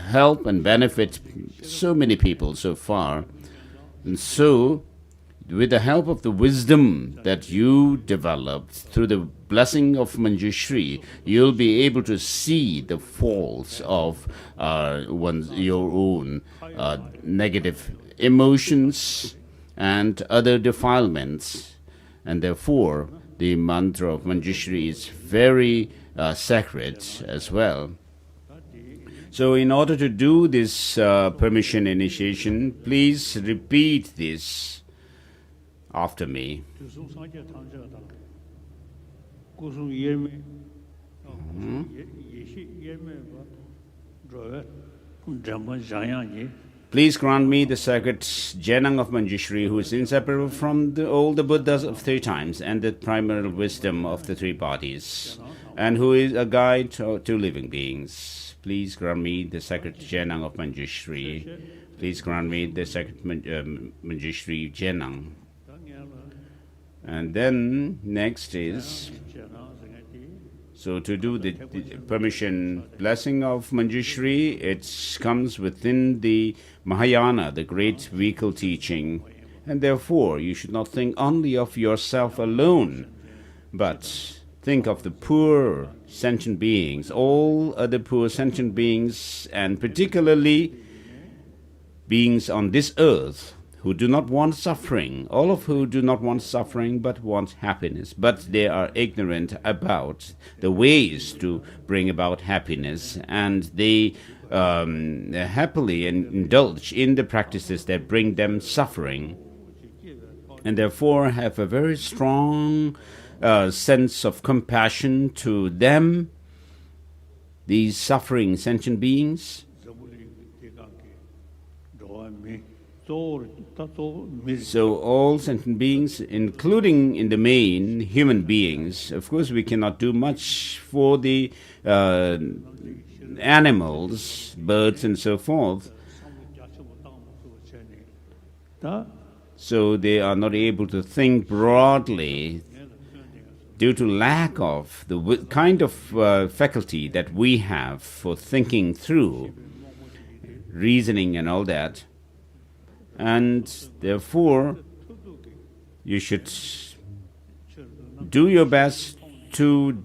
help and benefit so many people so far. And so, with the help of the wisdom that you developed through the blessing of Manjushri, you'll be able to see the faults of your own negative emotions and other defilements. And therefore, the mantra of Manjushri is very sacred as well. So in order to do this permission initiation, please repeat this after me. Please grant me the sacred Jenang of Manjushri, who is inseparable from all the Buddhas of 3 times and the primary wisdom of the 3 bodies, and who is a guide to living beings. Please grant me the sacred Jenang of Manjushri. Please grant me the sacred Manjushri Jenang. And then next is, so to do the permission blessing of Manjushri, it comes within the Mahayana, the great vehicle teaching. And therefore, you should not think only of yourself alone, but think of the poor sentient beings, all other poor sentient beings, and particularly beings on this earth who do not want suffering, all of who do not want suffering but want happiness, but they are ignorant about the ways to bring about happiness, and they happily indulge in the practices that bring them suffering, and therefore have a very strong sense of compassion to them, these suffering sentient beings. So all sentient beings, including in the main human beings, of course we cannot do much for the animals, birds and so forth. So they are not able to think broadly due to lack of the kind of faculty that we have for thinking through, reasoning and all that. And therefore, you should do your best to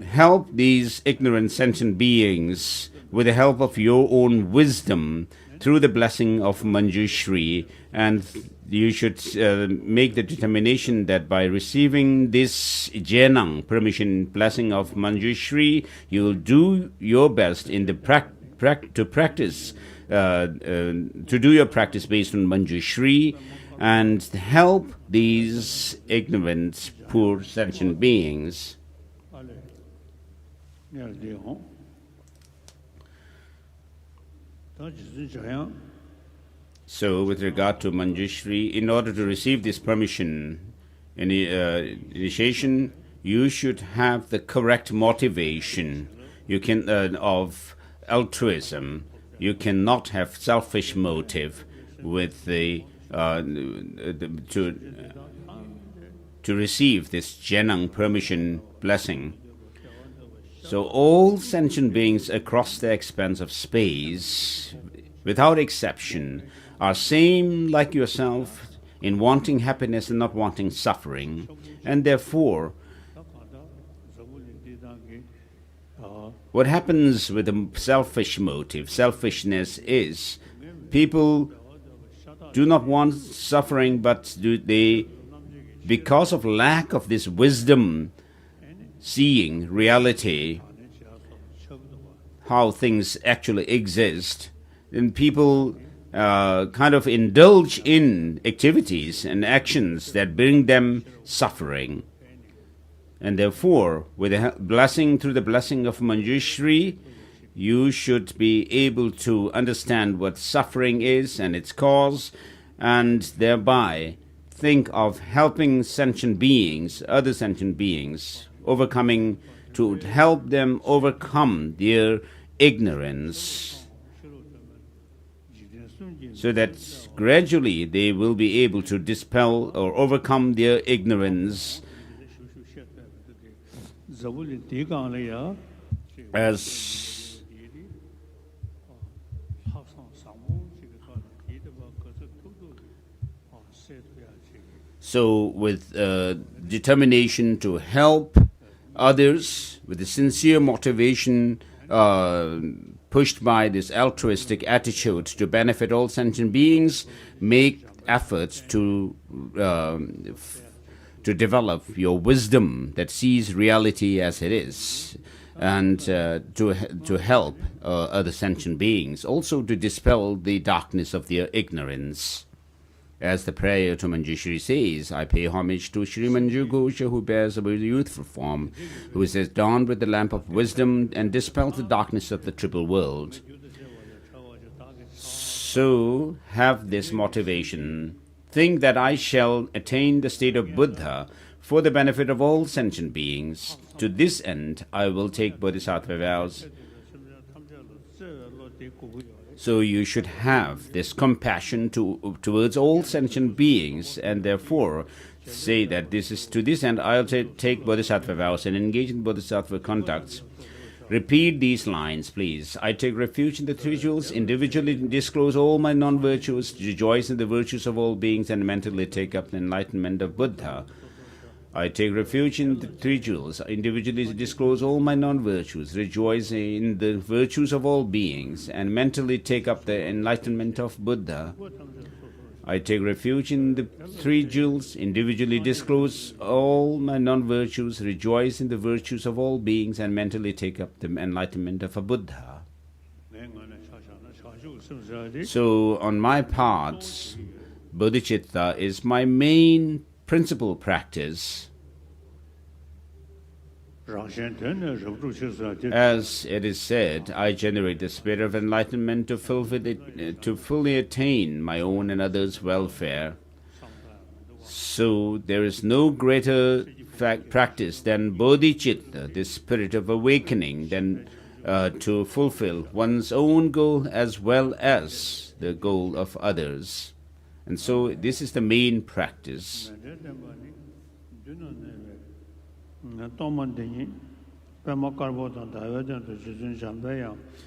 help these ignorant sentient beings with the help of your own wisdom through the blessing of Manjushri. And you should make the determination that by receiving this Jenang, permission, blessing of Manjushri, you will do your best in the to practice, to do your practice based on Manjushri, and help these ignorant, poor sentient beings. So, with regard to Manjushri, in order to receive this permission, initiation, you should have the correct motivation. You can of altruism. You cannot have selfish motive with the to receive this Jenang permission blessing. So all sentient beings across the expanse of space, without exception, are same like yourself in wanting happiness and not wanting suffering, and therefore what happens with a selfish motive, selfishness, is people do not want suffering, but they, because of lack of this wisdom, seeing reality, how things actually exist, then people kind of indulge in activities and actions that bring them suffering. And therefore, with the blessing, through the blessing of Manjushri, you should be able to understand what suffering is and its cause, and thereby think of helping sentient beings, other sentient beings, to help them overcome their ignorance, so that gradually they will be able to dispel or overcome their ignorance. As so, with determination to help others, with the sincere motivation pushed by this altruistic attitude to benefit all sentient beings, make efforts to develop your wisdom that sees reality as it is, and to help other sentient beings, also to dispel the darkness of their ignorance. As the prayer to Manjushri says, I pay homage to Sri Manju Ghosha, who bears a youthful form, who is adorned with the lamp of wisdom and dispels the darkness of the triple world. So have this motivation. Think that I shall attain the state of Buddha for the benefit of all sentient beings. To this end, I will take bodhisattva vows. So you should have this compassion towards all sentient beings, and therefore say that this is to this end I'll take bodhisattva vows and engage in bodhisattva conducts. Repeat these lines, please. I take refuge in the three jewels, individually disclose all my non-virtues, rejoice in the virtues of all beings, and mentally take up the enlightenment of Buddha. I take refuge in the three jewels, individually disclose all my non-virtues, rejoice in the virtues of all beings, and mentally take up the enlightenment of Buddha. I take refuge in the three jewels, individually disclose all my non-virtues, rejoice in the virtues of all beings, and mentally take up the enlightenment of a Buddha. So, on my part, bodhicitta is my main principal practice. As it is said, I generate the spirit of enlightenment to fully attain my own and others' welfare. So there is no greater practice than bodhicitta, the spirit of awakening, than to fulfill one's own goal as well as the goal of others. And so this is the main practice.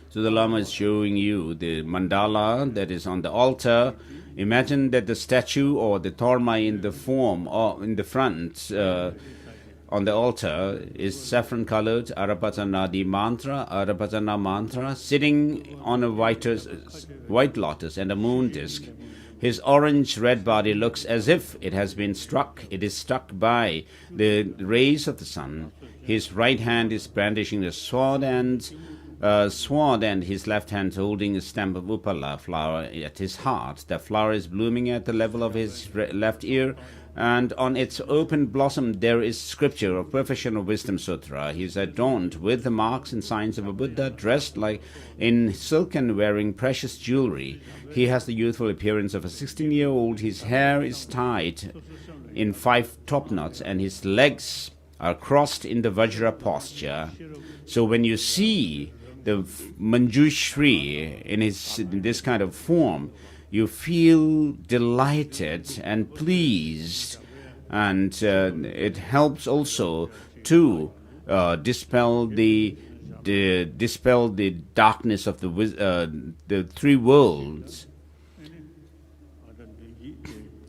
So the Lama is showing you the mandala that is on the altar. Imagine that the statue or the torma in the form or in the front on the altar is saffron colored Arapatanadi mantra, Arapatana mantra, sitting on a white lotus and a moon disk. His orange-red body looks as if it has been struck. It is struck by the rays of the sun. His right hand is brandishing a sword and his left hand holding a stem of upala flower at his heart. The flower is blooming at the level of his left ear, and on its open blossom there is scripture of Perfection of Wisdom Sutra. He is adorned with the marks and signs of a Buddha, dressed like in silk and wearing precious jewelry. He has the youthful appearance of a 16-year-old. His hair is tied in 5 top knots, and his legs are crossed in the Vajra posture. So when you see the Manjushri in this kind of form, you feel delighted and pleased, and it helps also to dispel the darkness of the three worlds.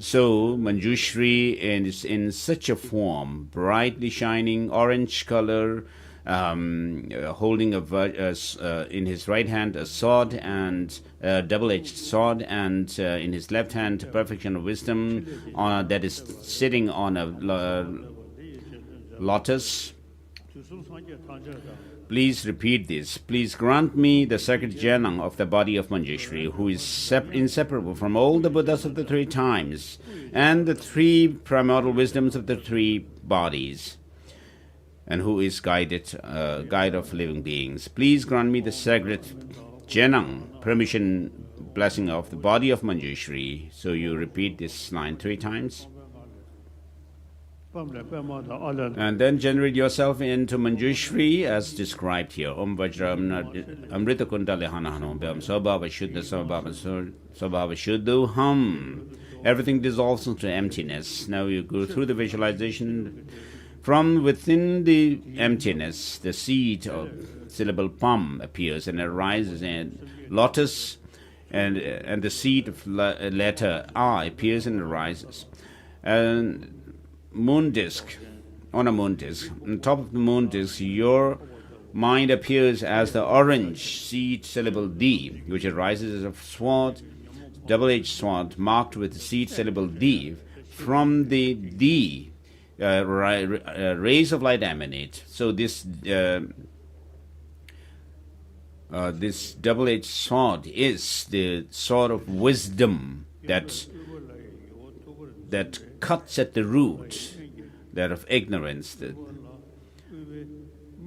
So Manjushri is in such a form, brightly shining orange color, holding in his right hand a sword and a double-edged sword, and in his left hand Perfection of Wisdom that is sitting on a lotus. Please repeat this. Please grant me the sacred jnana of the body of Manjushri, who is inseparable from all the Buddhas of the 3 times and the 3 primordial wisdoms of the 3 bodies, and who is guide of living beings. Please grant me the sacred jnana, permission, blessing of the body of Manjushri. So you repeat this line 3 times. And then generate yourself into Manjushri as described here. Om Vajra Amrita Kundali Hanahanam Bam Sabhava Shuddha Sabhava Shuddha Hum. Everything dissolves into emptiness. Now you go through the visualization. From within the emptiness, the seed of syllable Pam appears and arises, and lotus and the seed of letter I appears and arises. And moon disk, on a moon disk, on top of the moon disk, your mind appears as the orange seed syllable D, which arises as a sword, double-edged sword, marked with the seed syllable D. From the D, rays of light emanate. So this double-edged sword is the sword of wisdom that that cuts at the root, that of ignorance.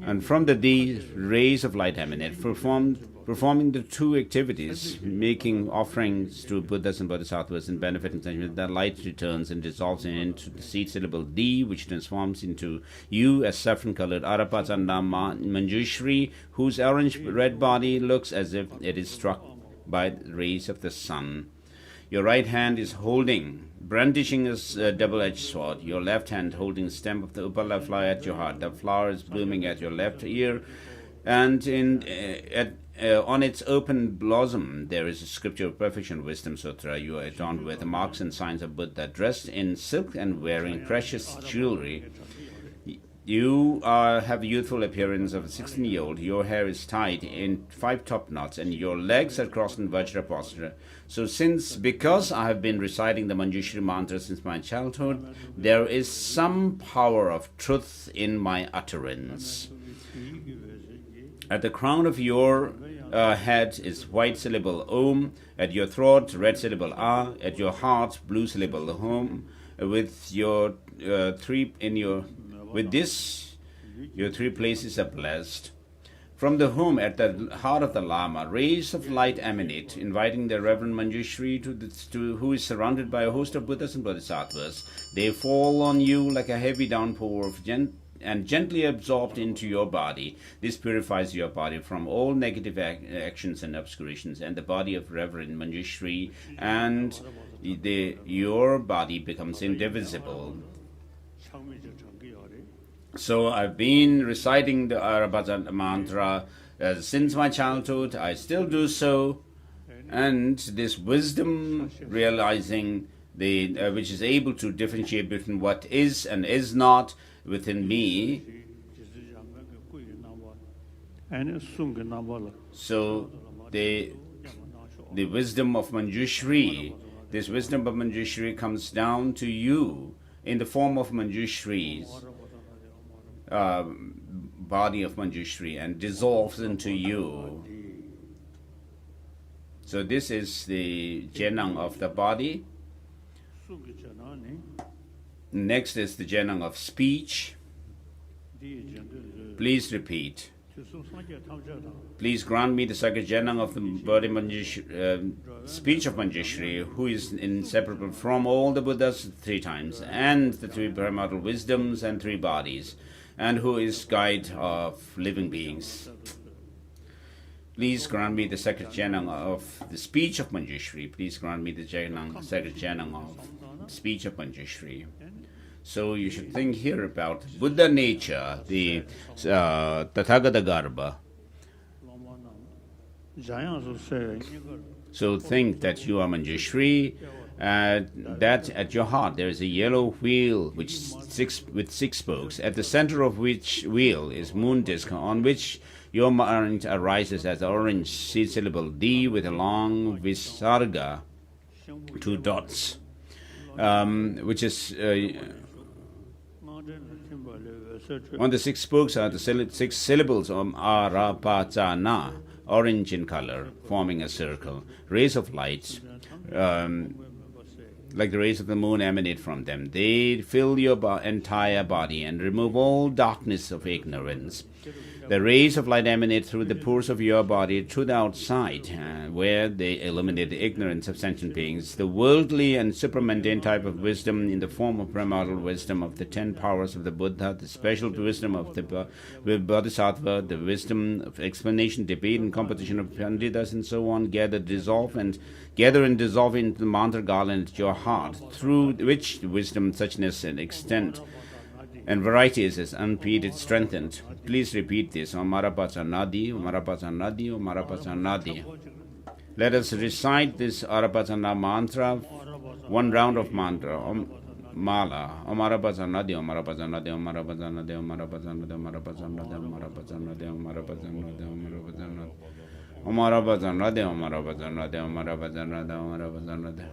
And from the rays of light emanate, performing the two activities, making offerings to Buddhas and Bodhisattvas and benefiting sentiment, that light returns and dissolves into the seed syllable D, which transforms into you as saffron-colored Arapatana Manjushri, whose orange-red body looks as if it is struck by the rays of the sun. Your right hand is brandishing a double-edged sword. Your left hand holding the stem of the Upala flower at your heart. The flower is blooming at your left ear, and on its open blossom there is a scripture of perfection, Wisdom Sutra. You are adorned with the marks and signs of Buddha, dressed in silk and wearing precious jewelry. You have the youthful appearance of a 16-year-old. Your hair is tied in 5 top knots, and your legs are crossed in Vajra posture. So because I have been reciting the Manjushri mantra since my childhood, there is some power of truth in my utterance. At the crown of your head is white syllable Om. At your throat, red syllable A. At your heart, blue syllable Hum. With your With this, your 3 places are blessed. From the home at the heart of the Lama, rays of light emanate, inviting the Reverend Manjushri who is surrounded by a host of Buddhas and Bodhisattvas. They fall on you like a heavy downpour and gently absorbed into your body. This purifies your body from all negative actions and obscurations, and the body of Reverend Manjushri and your body becomes indivisible. So I've been reciting the Arabhajana mantra since my childhood. I still do so. And this wisdom realizing which is able to differentiate between what is and is not within me. So the wisdom of Manjushri, this wisdom of Manjushri comes down to you in the form of Manjushri's body of Manjushri and dissolves into you. So this is the Jenang of the body. Next is the Jenang of speech. Please repeat. Please grant me the sacred Jenang of the body speech of Manjushri, who is inseparable from all the Buddhas 3 times, and the 3 primordial wisdoms and 3 bodies, and who is guide of living beings. Please grant me the sacred Jenang of the speech of Manjushri. Please grant me the sacred Jenang of speech of Manjushri. So you should think here about Buddha nature, the Tathagata Garbha. So think that you are Manjushri, that at your heart there is a yellow wheel with 6 spokes, at the center of which wheel is moon disk, on which your mind arises as the orange seed syllable D with a long visarga, 2 dots, which is on the 6 spokes are the 6 syllables of Arapatana, orange in color, forming a circle. Rays of light, like the rays of the moon, emanate from them. They fill your entire body and remove all darkness of ignorance. The rays of light emanate through the pores of your body to the outside, where they illuminate the ignorance of sentient beings. The worldly and supramundane type of wisdom in the form of primordial wisdom of the 10 powers of the Buddha, the special wisdom of the Bodhisattva, the wisdom of explanation, debate, and competition of Panditas, and so on, gather and dissolve into the mantra garland at your heart, through which wisdom, suchness, and extent and varieties is unimpeded, strengthened. Please repeat this. Om Arapatsanadi, Om Arapatsanadi, Om Arapatsanadi. Let us recite this Arapatana mantra, 1 round of mantra. Om Mala. Om Arapatsanadi, Om Arapatsanadi, Om Arapatsanadi, Om Arapatsanadi, Om Arapatsanadi, Om Arapatsanadi, Om Arapatsanadi, Om Arapatsanadi, Om Arapatsanadi, Om Arapatsanadi, Om Arapatsanadi, Om Arapatsanadi.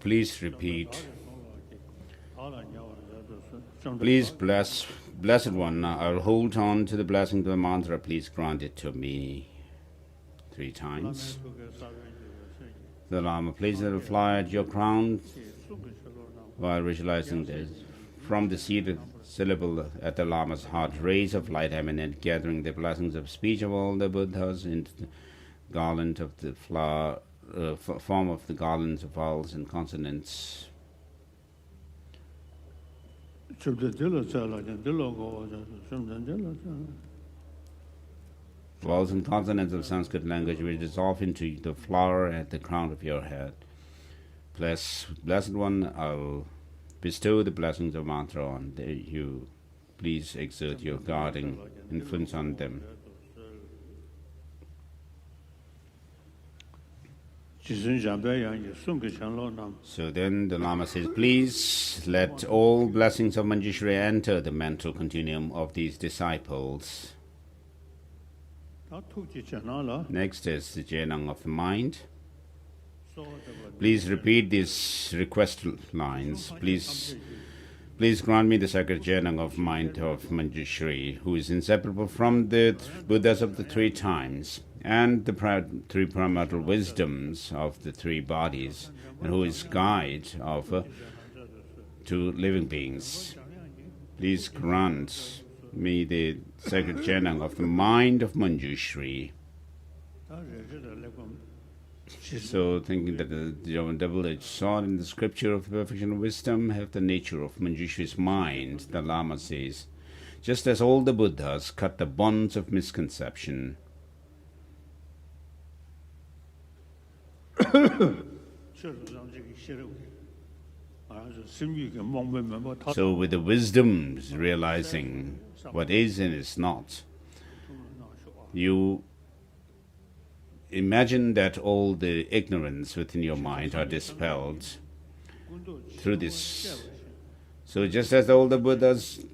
Please repeat. Please bless, Blessed One, I'll hold on to the blessing of the mantra. Please grant it to me 3 times. The Lama places a fly at your crown while visualizing this. From the seated syllable at the Lama's heart, rays of light emanate, gathering the blessings of speech of all the Buddhas into the garland of the flower, form of the garlands of vowels and consonants. Vowels and consonants of Sanskrit language will dissolve into the flower at the crown of your head. Blessed One, I'll bestow the blessings of mantra on you. Please exert your guarding influence on them. So then the Lama says, please let all blessings of Manjushri enter the mental continuum of these disciples. Next is the Jenang of the mind. Please repeat these request lines. Please grant me the sacred Jenang of mind of Manjushri, who is inseparable from the Buddhas of the 3 times and the 3 primordial wisdoms of the 3 bodies, and who is guide of 2 living beings. Please grant me the sacred Jenang of the mind of Manjushri. So, thinking that the double-edged sword in the scripture of the perfection of wisdom have the nature of Manjushri's mind, the Lama says, just as all the Buddhas cut the bonds of misconception, So with the wisdoms realizing what is and is not, you imagine that all the ignorance within your mind are dispelled through this. So just as all the Buddhas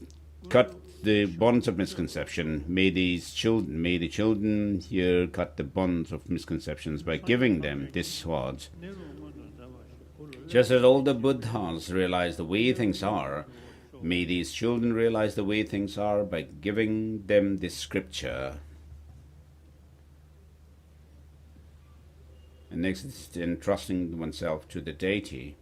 cut the bonds of misconception, may the children here cut the bonds of misconceptions by giving them this sword. Just as all the Buddhas realize the way things are, may these children realize the way things are by giving them this scripture. And next is entrusting oneself to the deity.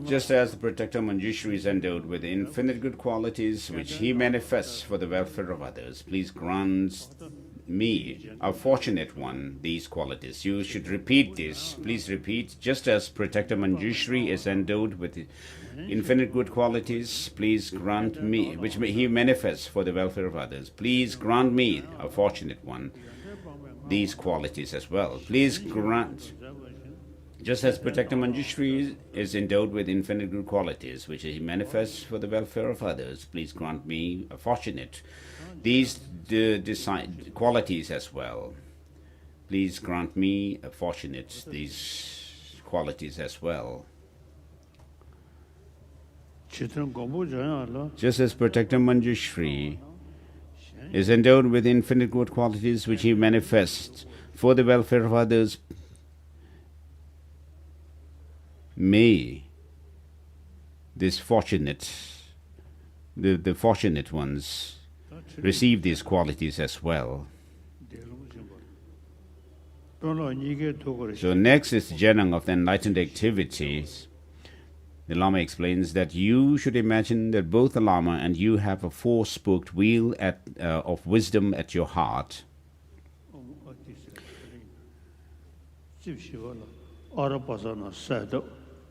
Just as the protector Manjushri is endowed with infinite good qualities which he manifests for the welfare of others, please grant me, a fortunate one, these qualities. You should repeat this. Please repeat. Just as protector Manjushri is endowed with infinite good qualities, please grant me, which he manifests for the welfare of others. Please grant me, a fortunate one, these qualities as well. Please grant. Just as protector Manjushri is endowed with infinite good qualities, which he manifests for the welfare of others, please grant me, a fortunate, these qualities as well. Please grant me, a fortunate, these qualities as well. Just as protector Manjushri is endowed with infinite good qualities which he manifests for the welfare of others, may this fortunate, the fortunate ones receive these qualities as well. So next is Janang of the enlightened activities. The Lama explains that you should imagine that both the Lama and you have a four-spoked wheel of wisdom at your heart.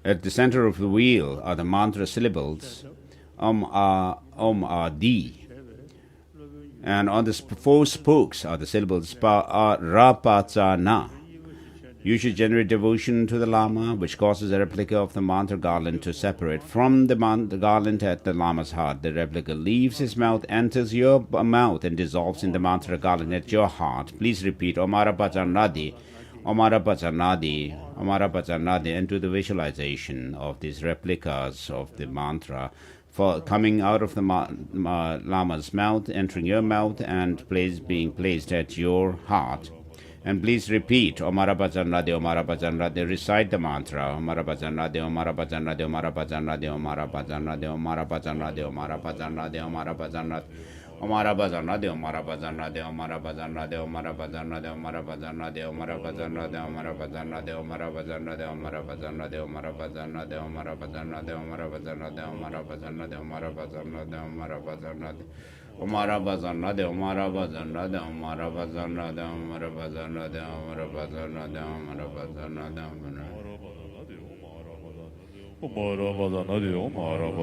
At the center of the wheel are the mantra syllables A, Di. And on the four spokes are the syllables Pa, A, Ra, Pa, Tsa, Na. You should generate devotion to the Lama, which causes a replica of the mantra garland to separate from the garland at the Lama's heart. The replica leaves his mouth, enters your mouth, and dissolves in the mantra garland at your heart. Please repeat Omara Bhajanadi, Omara Bhajanadi, Omara Bhajanadi, and to the visualization of these replicas of the mantra for coming out of the Lama's mouth, entering your mouth, and being placed at your heart. And please repeat Omara Bhajanadi, Omara Bhajanadi. Recite the mantra Omara Bhajanadi, Omara Bhajanadi, Omara Bhajanadi, Omara Bhajanadi, Omara Bhajanadi, Omara Bhajanadi, Omara Bhajanadi. Omara Bhajanadi, Omara Bhajanadi, Omara Bhajanadi, Omara Bhajanadi, Omara Bhajanadi, Omara Bhajanadi, Omara Bhajanadi, Omara Bhajanadi, Omara Bhajanadi, Omara Bhajanadi, Omara Bhajanadi, Omara Bhajanadi, Omara Bhajanadi, Omara Bhajanadi, Omara Bhajanadi. Omara Bhajanadi, Omara Bhajanadi, Omara Bhajanadi, Omara Bhajanadi, Omara Bhajanadi, Omara Bhajanadi,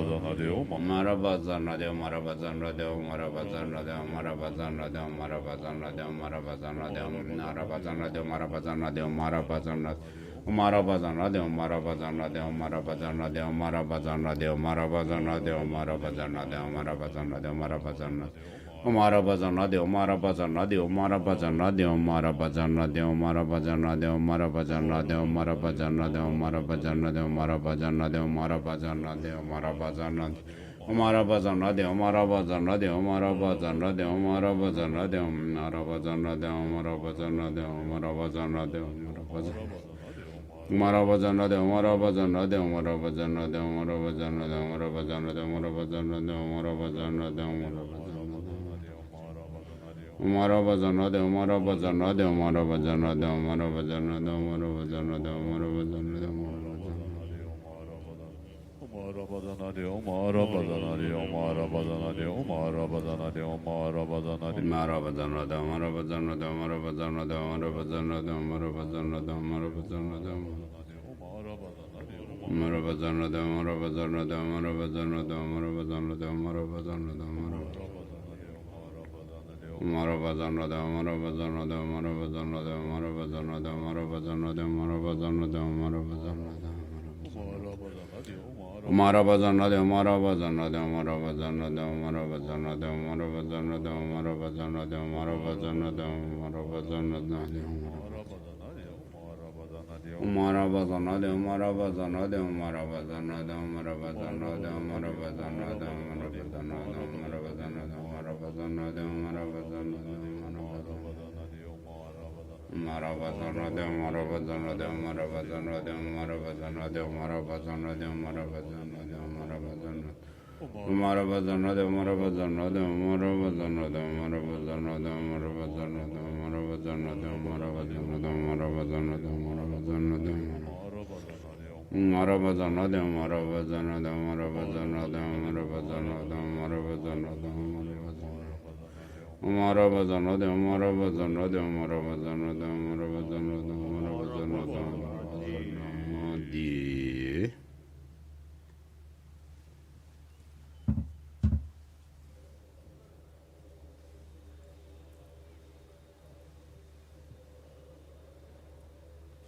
Omara Bhajanadi, Omara Bhajanadi, Omara Bhajanadi, Omara Bhajanadi, Omara Bhajanadi, Omara Bhajanadi, Omara Bhajanadi, Omara Bhajanadi, Omara Bhajanadi, Omara Bhajanadi, Omara Bhajanadi. Omara Bhajanadi, Omara Bhajanadi, Omara Bhajanadi, Omara Bhajanadi, Omara Bhajanadi, Omara Bhajanadi, Omara Bhajanadi, Omara Bhajanadi. Omara Bhajanadi, Omara Bhajanadi, Omara Bhajanadi, Omara Bhajanadi, Omara Bhajanadi, Omara Bhajanadi, Omara Bhajanadi, Omara Bhajanadi, Omara Bhajanadi, Omara Bhajanadi, Omara Bhajanadi. Omara Bhajanadi, Omara Bhajanadi, Omara Bhajanadi, Omara Bhajanadi, Omara Bhajanadi, Omara Bhajanadi, Omara Bhajanadi, Omara Bhajanadi. Omara Bhajanadi, Omara Bhajanadi, Omara Bhajanadi, Omara Bhajanadi, Omara Bhajanadi, Omara Bhajanadi, Omara Bhajanadi, Omara Bhajanadi. Omara Bhajanadi, Omara Bhajanadi, Omara Bhajanadi, Omara Bhajanadi, Omara Bhajanadi, Omara Bhajanadi, Omara Bhajanadi, Omara Bhajanadi, Omara Bhajanadi, Omara Bhajanadi, Omara Bhajanadi. Omara Bhajanadi, Omara Bhajanadi, Omara Bhajanadi, Omara Bhajanadi, Omara Bhajanadi, Omara Bhajanadi, Omara Bhajanadi.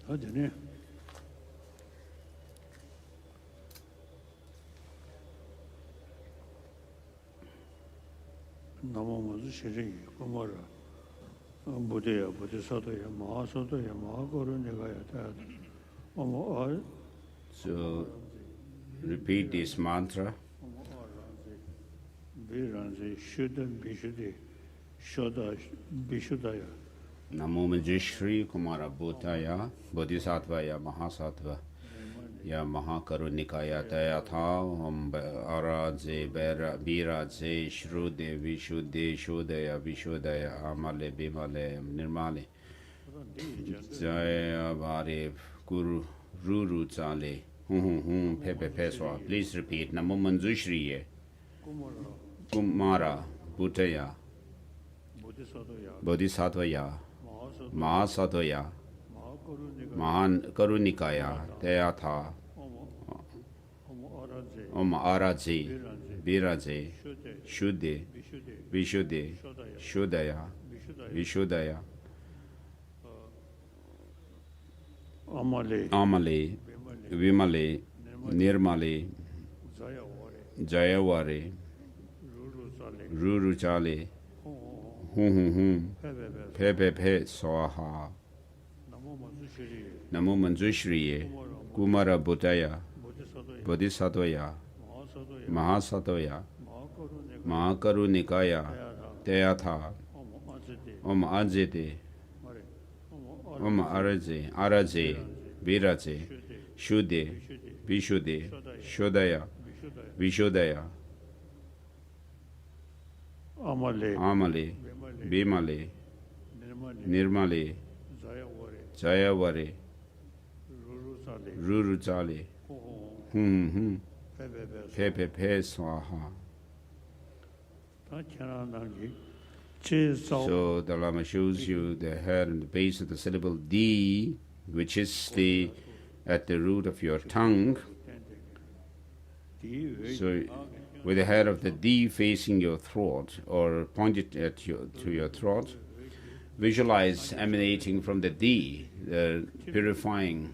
하더니 나머지 시리 고마라 부대야 부대서도야 마서도야 마고로 내가 다 어머 So repeat this mantra. 비란지 슈든 비슈디 쇼다 비슈다야 Namo Manjushri Bodhgaya Bodhisattvaya Mahasattva Ya Mahakarunikaya Tayatha Om Araje Biraje Shrude Vishuddhe Shodaya Vishodaya Amale Bimale Nirmale Jaya Bhare Guru Ruru Chale Pepe Peswa. Please repeat Namo Manjushri Kumara Bodhgaya Bodhisattvaya Mahasattva Mahan Karunikaya Tayatha Om Araje Biraje Shuddhe Vishuddhe Shodaya Vishodaya Amale Vimale Nirmale Jayaware Ruru Chale Pepe Swaha Namo Manjushri Kumara Bodhgaya Bodhisattvaya Mahasattva Mahakarunikaya Tayatha Om Ajete Om Araje Biraje Shuddhe Vishuddhe Shodaya Vishodaya Amale Bimale Nirmale Jayaware Ruru Chale Pepe Swaha. So the Lama shows you the hair and the base of the syllable D, which is at the root of your tongue. So with the hair of the D facing your throat or pointed to your throat, visualize emanating from the D, the purifying.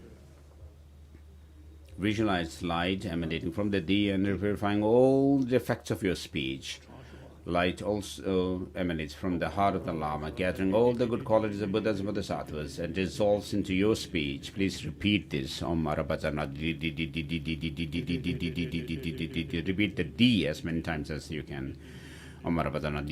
Visualize light emanating from the D and purifying all the effects of your speech. Light also emanates from the heart of the Lama, gathering all the good qualities of Buddhas and Bodhisattvas and dissolves into your speech. Please repeat this. Om Marabhajana. Repeat the D as many times as you can. Om Marabhajana.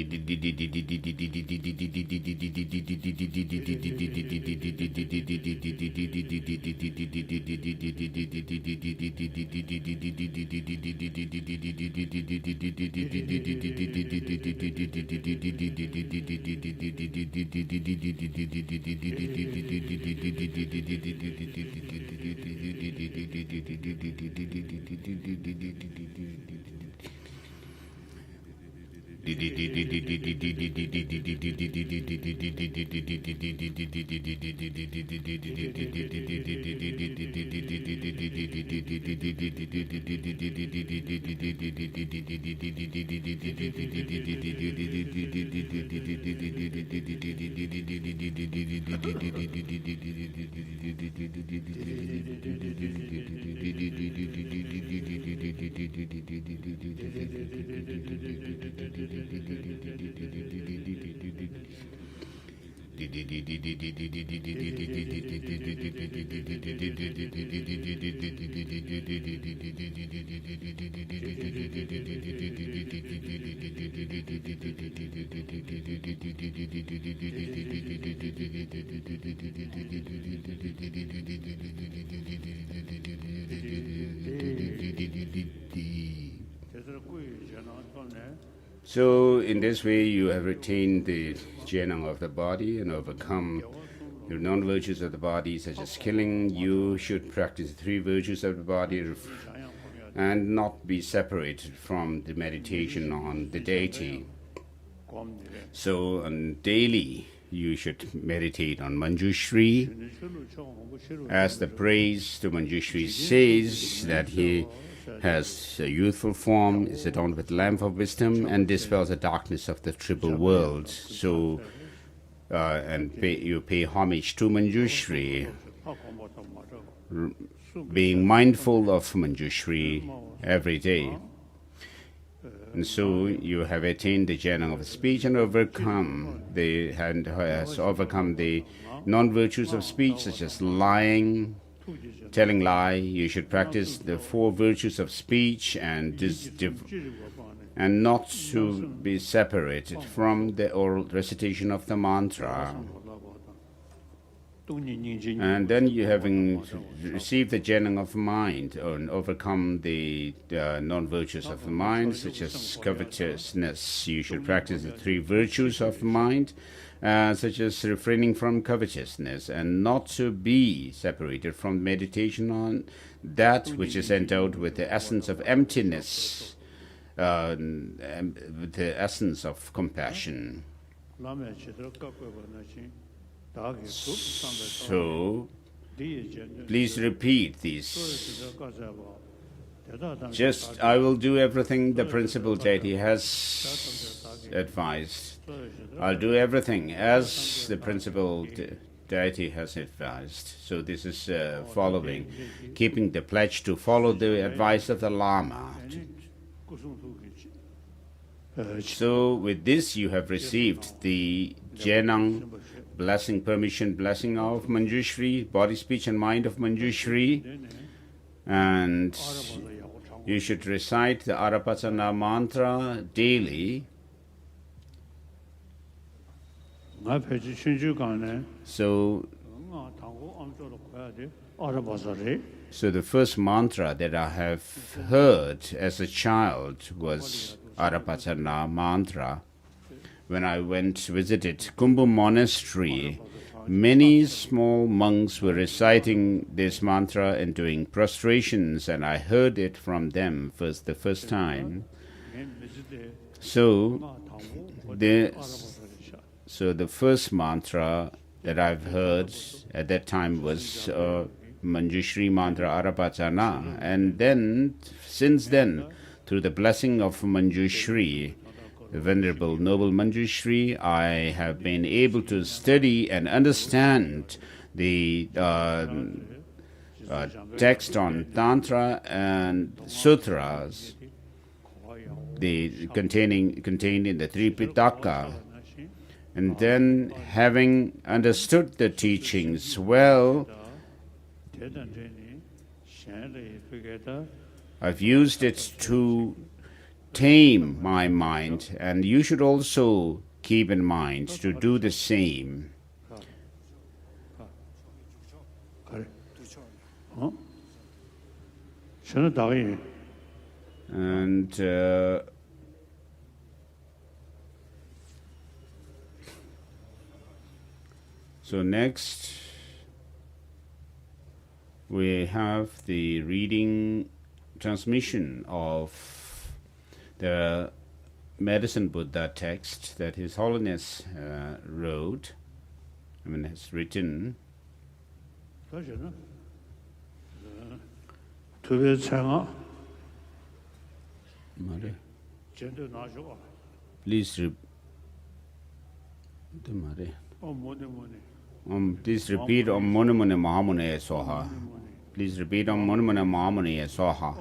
So, in this way, you have retained the jnana of the body and overcome the non-virtues of the body, such as killing. You should practice the 3 virtues of the body and not be separated from the meditation on the deity. So, on daily, you should meditate on Manjushri, as the praise to Manjushri says that he has a youthful form, is adorned with lamp of wisdom, and dispels the darkness of the triple world. So, you pay homage to Manjushri, being mindful of Manjushri every day. And so you have attained the jnana of speech and has overcome the non-virtues of speech, such as lying, telling lie. You should practice the 4 virtues of speech and not to be separated from the oral recitation of the mantra. And then you having received the jnana of mind and overcome the non-virtues of the mind, such as covetousness. You should practice the 3 virtues of the mind, such as refraining from covetousness and not to be separated from meditation on that which is endowed with the essence of emptiness, with the essence of compassion. So, please repeat these. Just, I will do everything the principal deity has advised. I'll do everything as the principal deity has advised. So this is following, keeping the pledge to follow the advice of the Lama. So with this you have received the jnana, blessing, permission, blessing of Manjushri, body, speech and mind of Manjushri, and you should recite the Arapasana mantra daily. So the first mantra that I have heard as a child was Arapasana mantra. When I visited Kumbh Monastery, many small monks were reciting this mantra and doing prostrations, and I heard it from them the first time. So the first mantra that I've heard at that time was Manjushri mantra Arapasana, and then since then, through the blessing of Manjushri, the Venerable Noble Manjushri, I have been able to study and understand the text on Tantra and Sutras, contained in the Tripitaka. And then, having understood the teachings well, I've used it to tame my mind, and you should also keep in mind to do the same. And so next we have the reading transmission of the Medicine Buddha text that His Holiness wrote, has written. Please please repeat Om Muni Muni Mahamuni Soha. Please repeat Om Muni Muni Mahamuni Soha.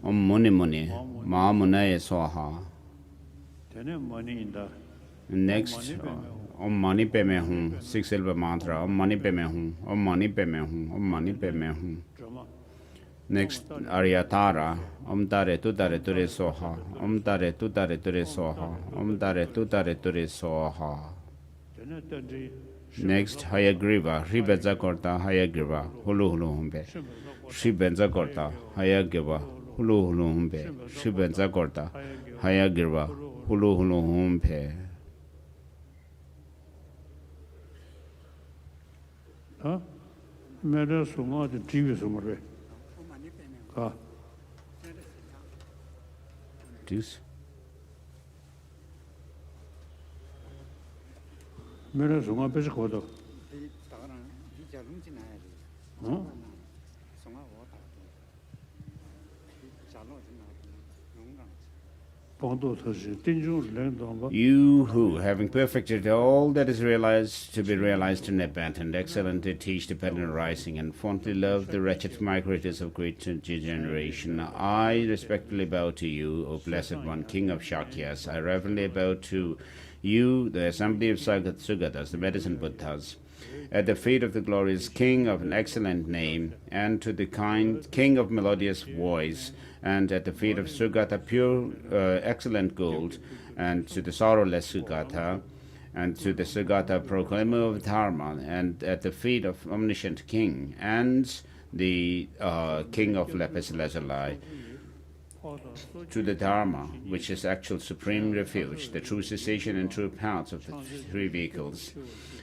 Om Muni Muni Mahamuni Soha. Next, Om Mani Pe Me Hun, 6 syllable mantra. Om Mani Pe Me Hun, Om Mani Pe Me Hun, Om Mani Pe Me Hun. Next, Aryatara. Om Tare Tu Tare Ture Soha. Om Tare Tu Tare Ture Soha. Om Tare Tu Tare Ture Soha. Next, Hayagriva. Shri Benza Korta Hayagriva. Hulu Hulu Humbe. Shri Benza Korta Hayagriva. Hulu Hulu Humbe. Shri Benza Korta Hayagriva. Hulu Hulu Humbe. Mera sunga de TV sumare. This. Mera sunga pese kodo. You who, having perfected all that is realized to be realized in Nibbana, and excellently teach dependent rising, and fondly love the wretched migrators of great degeneration, I respectfully bow to you, O Blessed One, King of Shakyas. I reverently bow to you, the assembly of Sugatas, the medicine Buddhas, at the feet of the glorious King of an excellent name, and to the kind King of melodious voice, and at the feet of Sugata, pure, excellent gold, and to the sorrowless Sugata, and to the Sugata, proclaimer of Dharma, and at the feet of omniscient King, and the King of lapis lazuli, to the Dharma, which is actual supreme refuge, the true cessation and true paths of the three vehicles,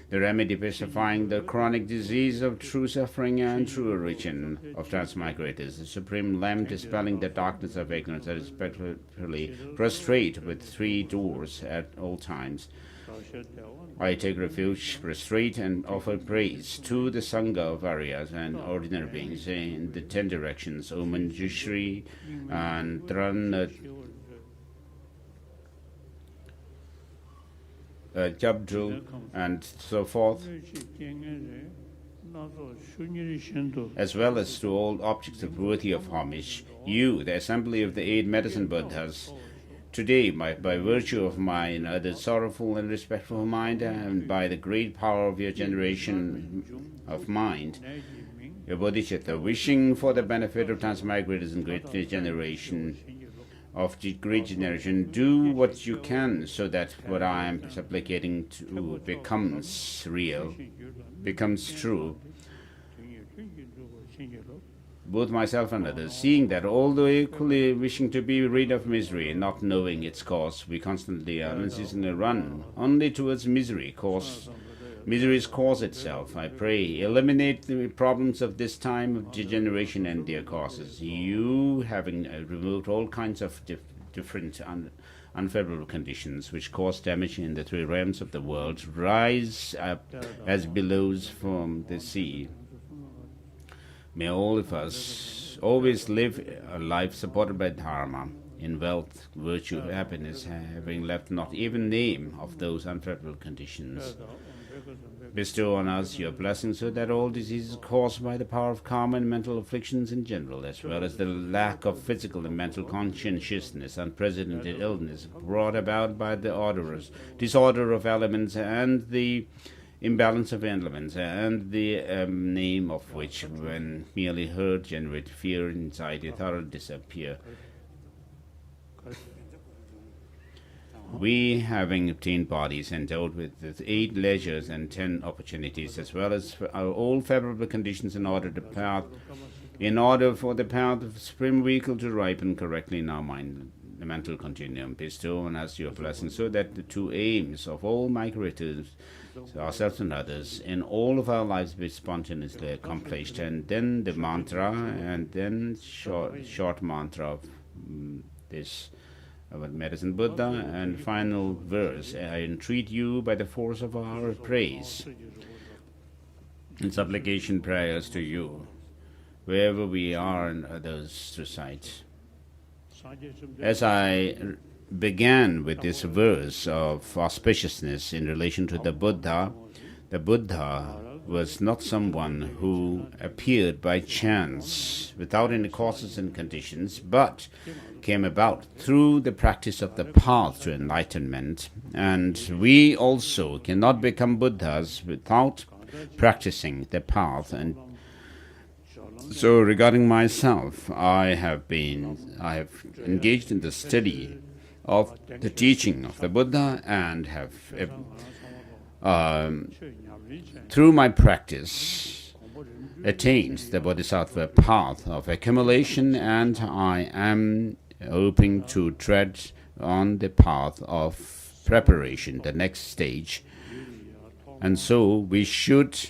the remedy pacifying the chronic disease of true suffering and true origin of transmigrators, the supreme lamp dispelling the darkness of ignorance that is perpetually prostrate with 3 doors at all times. I take refuge, prostrate, and offer praise to the Sangha of Aryas and ordinary beings in the 10 directions, O Manjushri and Jabdru, and so forth, as well as to all objects of worthy of homage. You, the assembly of the 8 medicine Buddhas, today, by virtue of mine other sorrowful and respectful mind, and by the great power of your generation of mind, your bodhisattva, wishing for the benefit of transmigrators in great generation, do what you can so that what I am supplicating to becomes real, becomes true. Both myself and others, seeing that although equally wishing to be rid of misery and not knowing its cause, we constantly unceasingly run only towards misery. Misery's cause itself, I pray, eliminate the problems of this time of degeneration and their causes. You, having removed all kinds of different unfavorable conditions which cause damage in the 3 realms of the world, rise up as billows from the sea. May all of us always live a life supported by Dharma, in wealth, virtue, happiness, having left not even name of those unfavorable conditions. Bestow on us your blessings so that all diseases caused by the power of karma and mental afflictions in general, as well as the lack of physical and mental conscientiousness, unprecedented illness brought about by the disorder of elements and the imbalance of elements, and the name of which, when merely heard, generate fear, anxiety, thoroughly disappear. We, having obtained bodies endowed with the 8 leisures and 10 opportunities, as well as all favorable conditions in order for the path of supreme vehicle to ripen correctly in our mind, the mental continuum, bestow on us your blessings, so that the 2 aims of all migrators, ourselves and others, in all of our lives be spontaneously accomplished. And then the mantra, and then short mantra of this about medicine Buddha, and final verse, I entreat you by the force of our praise and supplication prayers to you, wherever we are and others recite. As I began with this verse of auspiciousness in relation to the Buddha was not someone who appeared by chance without any causes and conditions, but came about through the practice of the path to enlightenment. And we also cannot become Buddhas without practicing the path. And so regarding myself, I have engaged in the study of the teaching of the Buddha and have through my practice attained the Bodhisattva path of accumulation, and I am hoping to tread on the path of preparation, the next stage. And so we should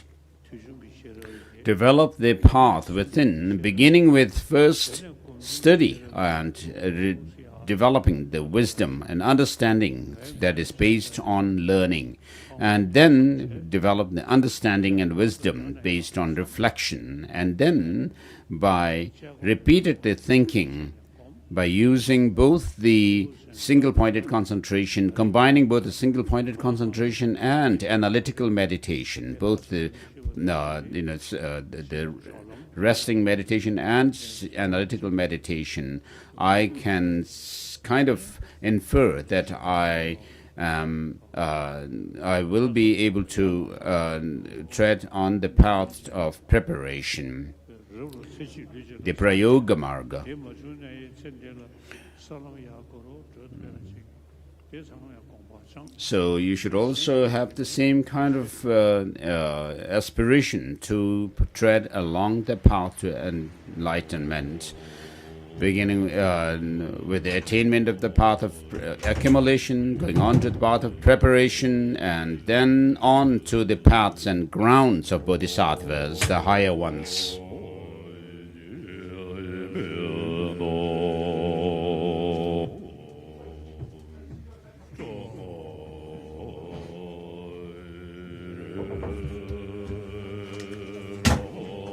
develop the path within, beginning with first study and developing the wisdom and understanding that is based on learning, and then develop the understanding and wisdom based on reflection, and then by repeatedly thinking, by using both the single-pointed concentration, combining both the single-pointed concentration and analytical meditation, both the resting meditation and analytical meditation, I can kind of infer that I will be able to tread on the path of preparation, the Prayoga Marga. So you should also have the same kind of aspiration to tread along the path to enlightenment, beginning with the attainment of the path of accumulation, going on to the path of preparation, and then on to the paths and grounds of bodhisattvas, the higher ones.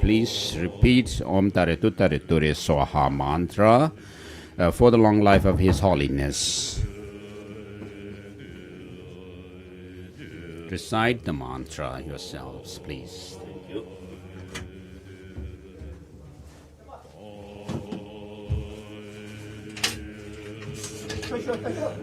Please repeat Om Taretu Tareture Swaha mantra for the long life of His Holiness. Recite the mantra yourselves, please. Thank you.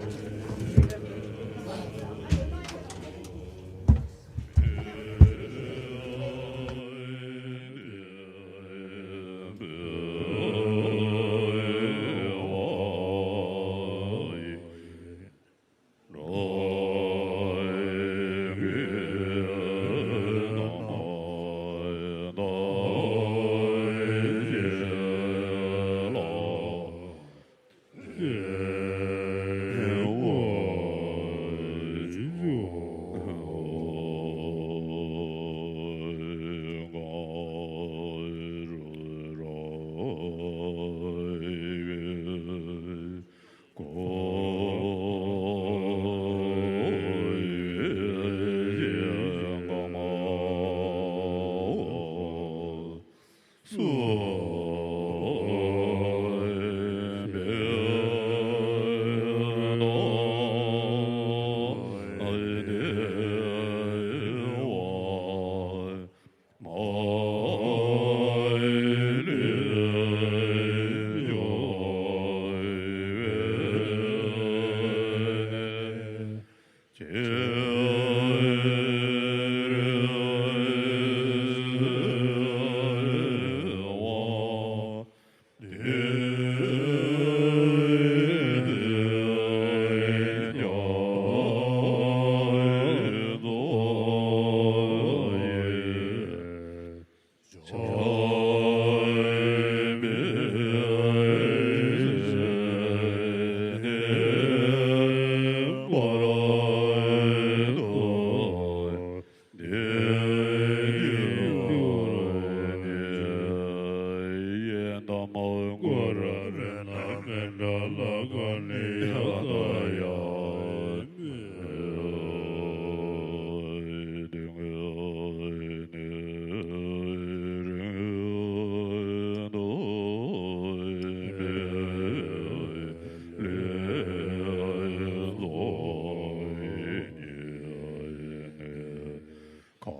This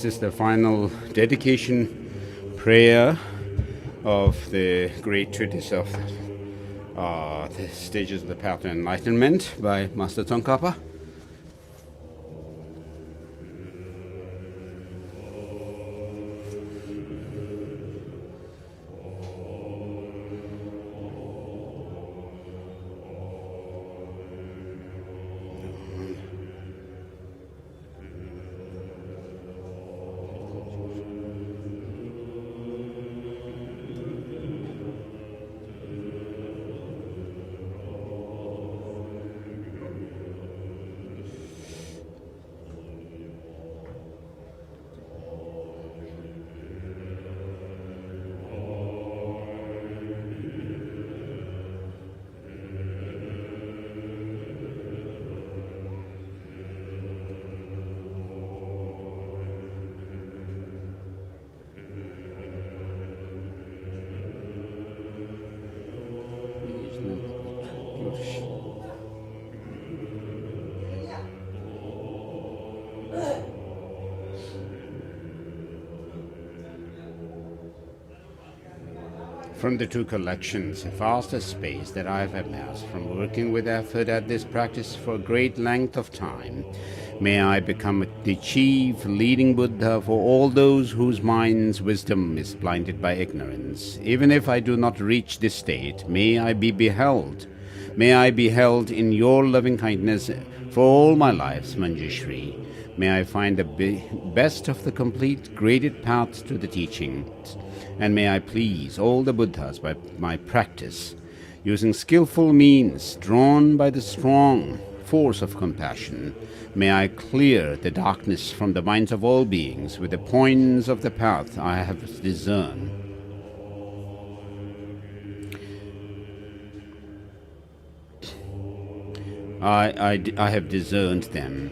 is the final dedication prayer of the great treatise of the stages of the path to enlightenment by Master Tsongkhapa. From the two collections, a vast space that I have amassed from working with effort at this practice for a great length of time, may I become the chief leading Buddha for all those whose minds' wisdom is blinded by ignorance. Even if I do not reach this state, may I be beheld. May I be held in your loving kindness for all my lives, Manjushri. May I find the best of the complete graded paths to the teachings, and may I please all the Buddhas by my practice, using skillful means drawn by the strong force of compassion. May I clear the darkness from the minds of all beings with the points of the path I have discerned. I have discerned them.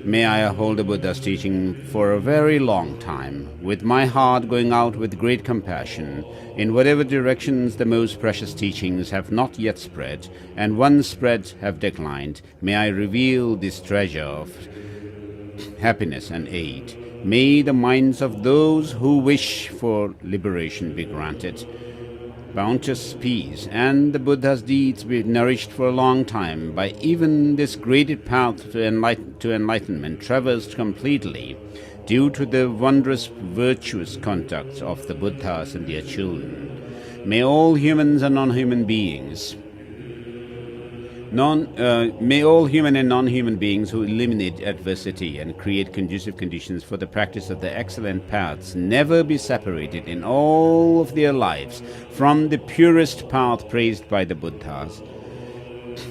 May I hold the Buddha's teaching for a very long time, with my heart going out with great compassion, in whatever directions the most precious teachings have not yet spread, and once spread have declined. May I reveal this treasure of happiness and aid. May the minds of those who wish for liberation be granted bounteous peace, and the Buddha's deeds be nourished for a long time by even this graded path to enlightenment traversed completely due to the wondrous virtuous conduct of the Buddhas and their children. May all humans and non-human beings may all human and non-human beings who eliminate adversity and create conducive conditions for the practice of the excellent paths never be separated in all of their lives from the purest path praised by the Buddhas.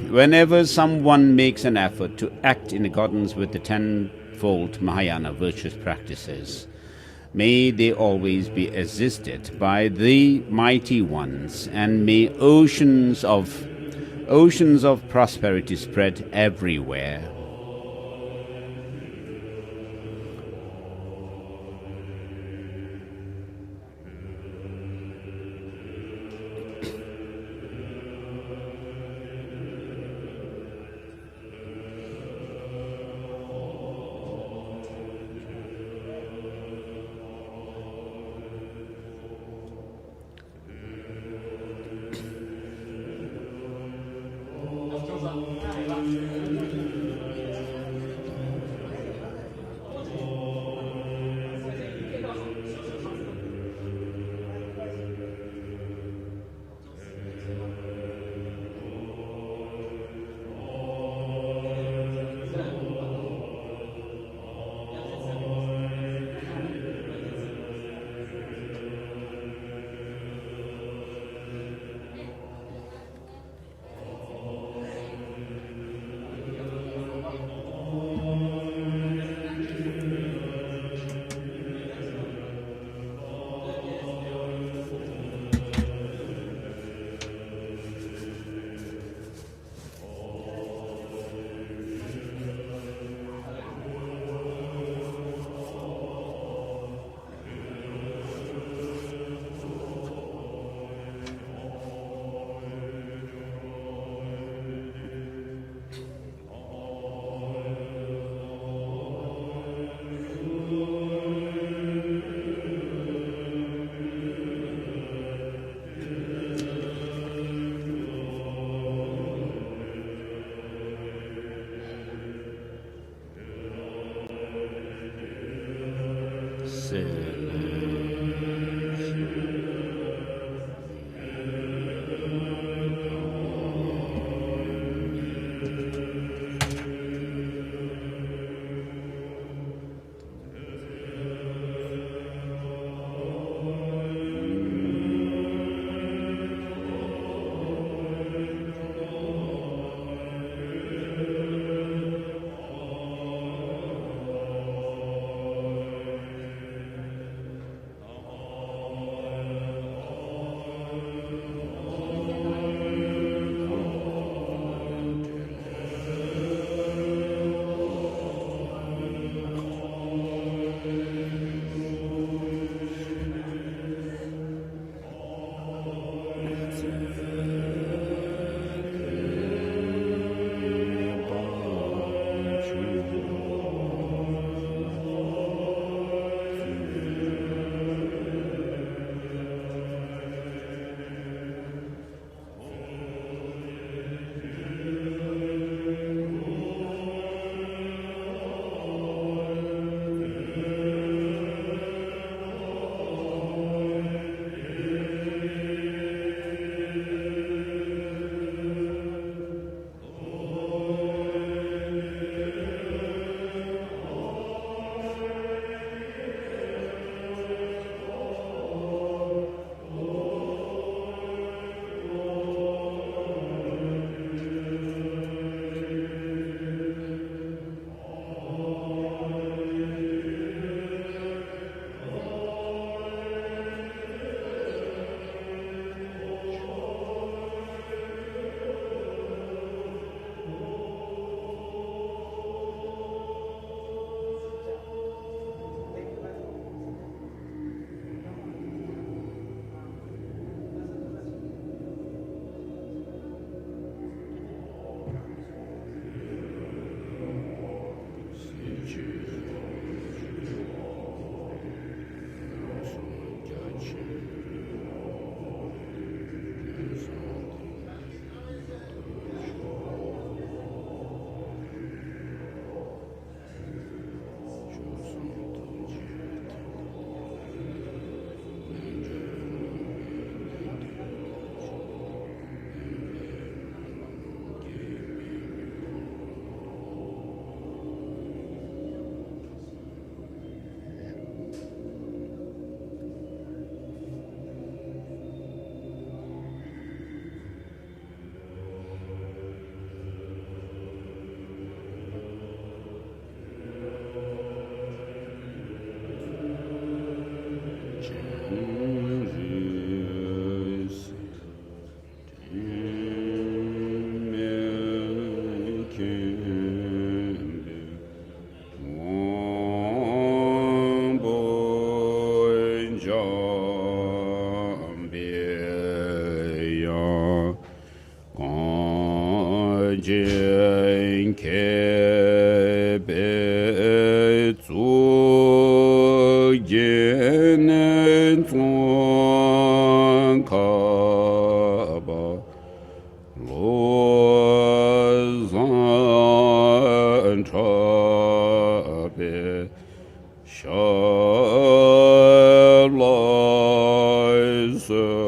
Whenever someone makes an effort to act in accordance with the tenfold Mahayana virtuous practices, may they always be assisted by the mighty ones, and may oceans of prosperity spread everywhere. jen ke be zu jen zon ka ba lo zan cha be sha lai se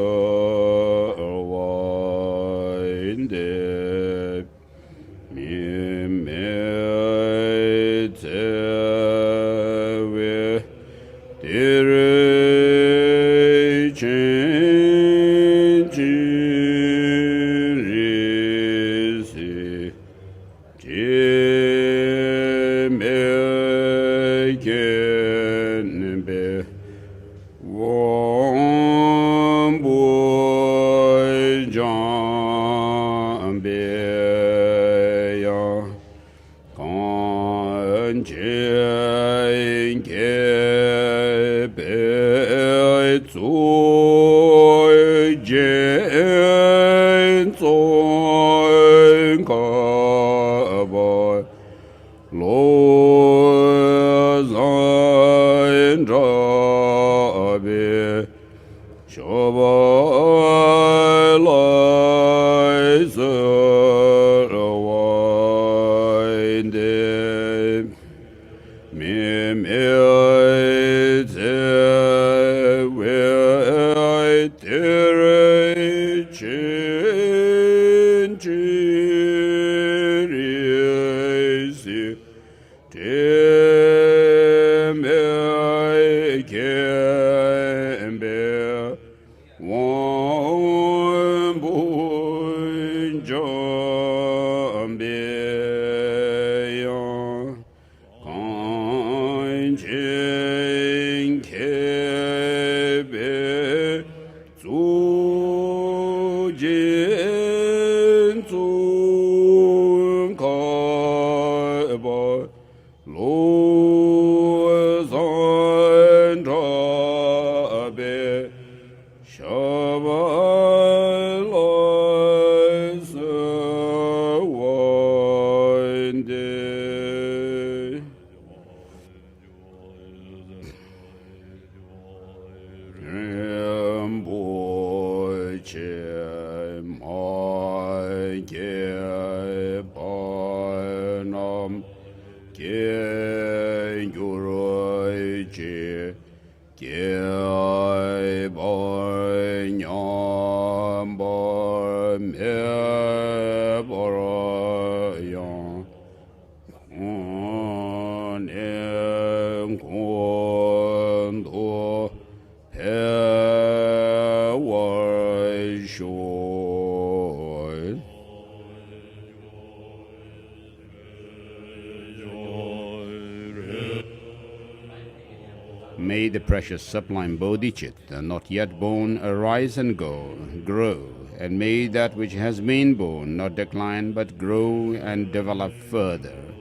May the precious sublime bodhicitta, not yet born, arise and go, grow, and may that which has been born not decline but grow and develop further.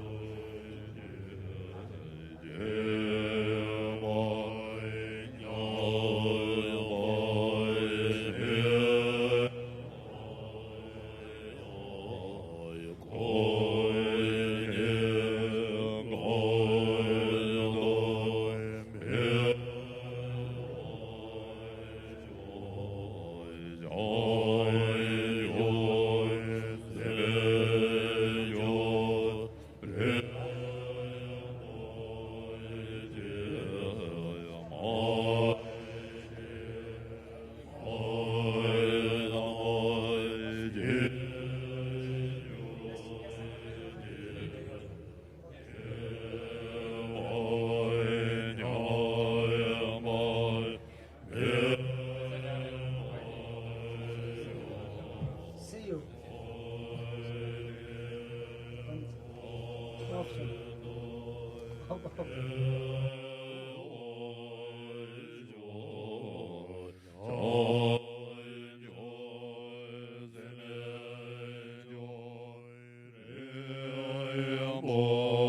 Oh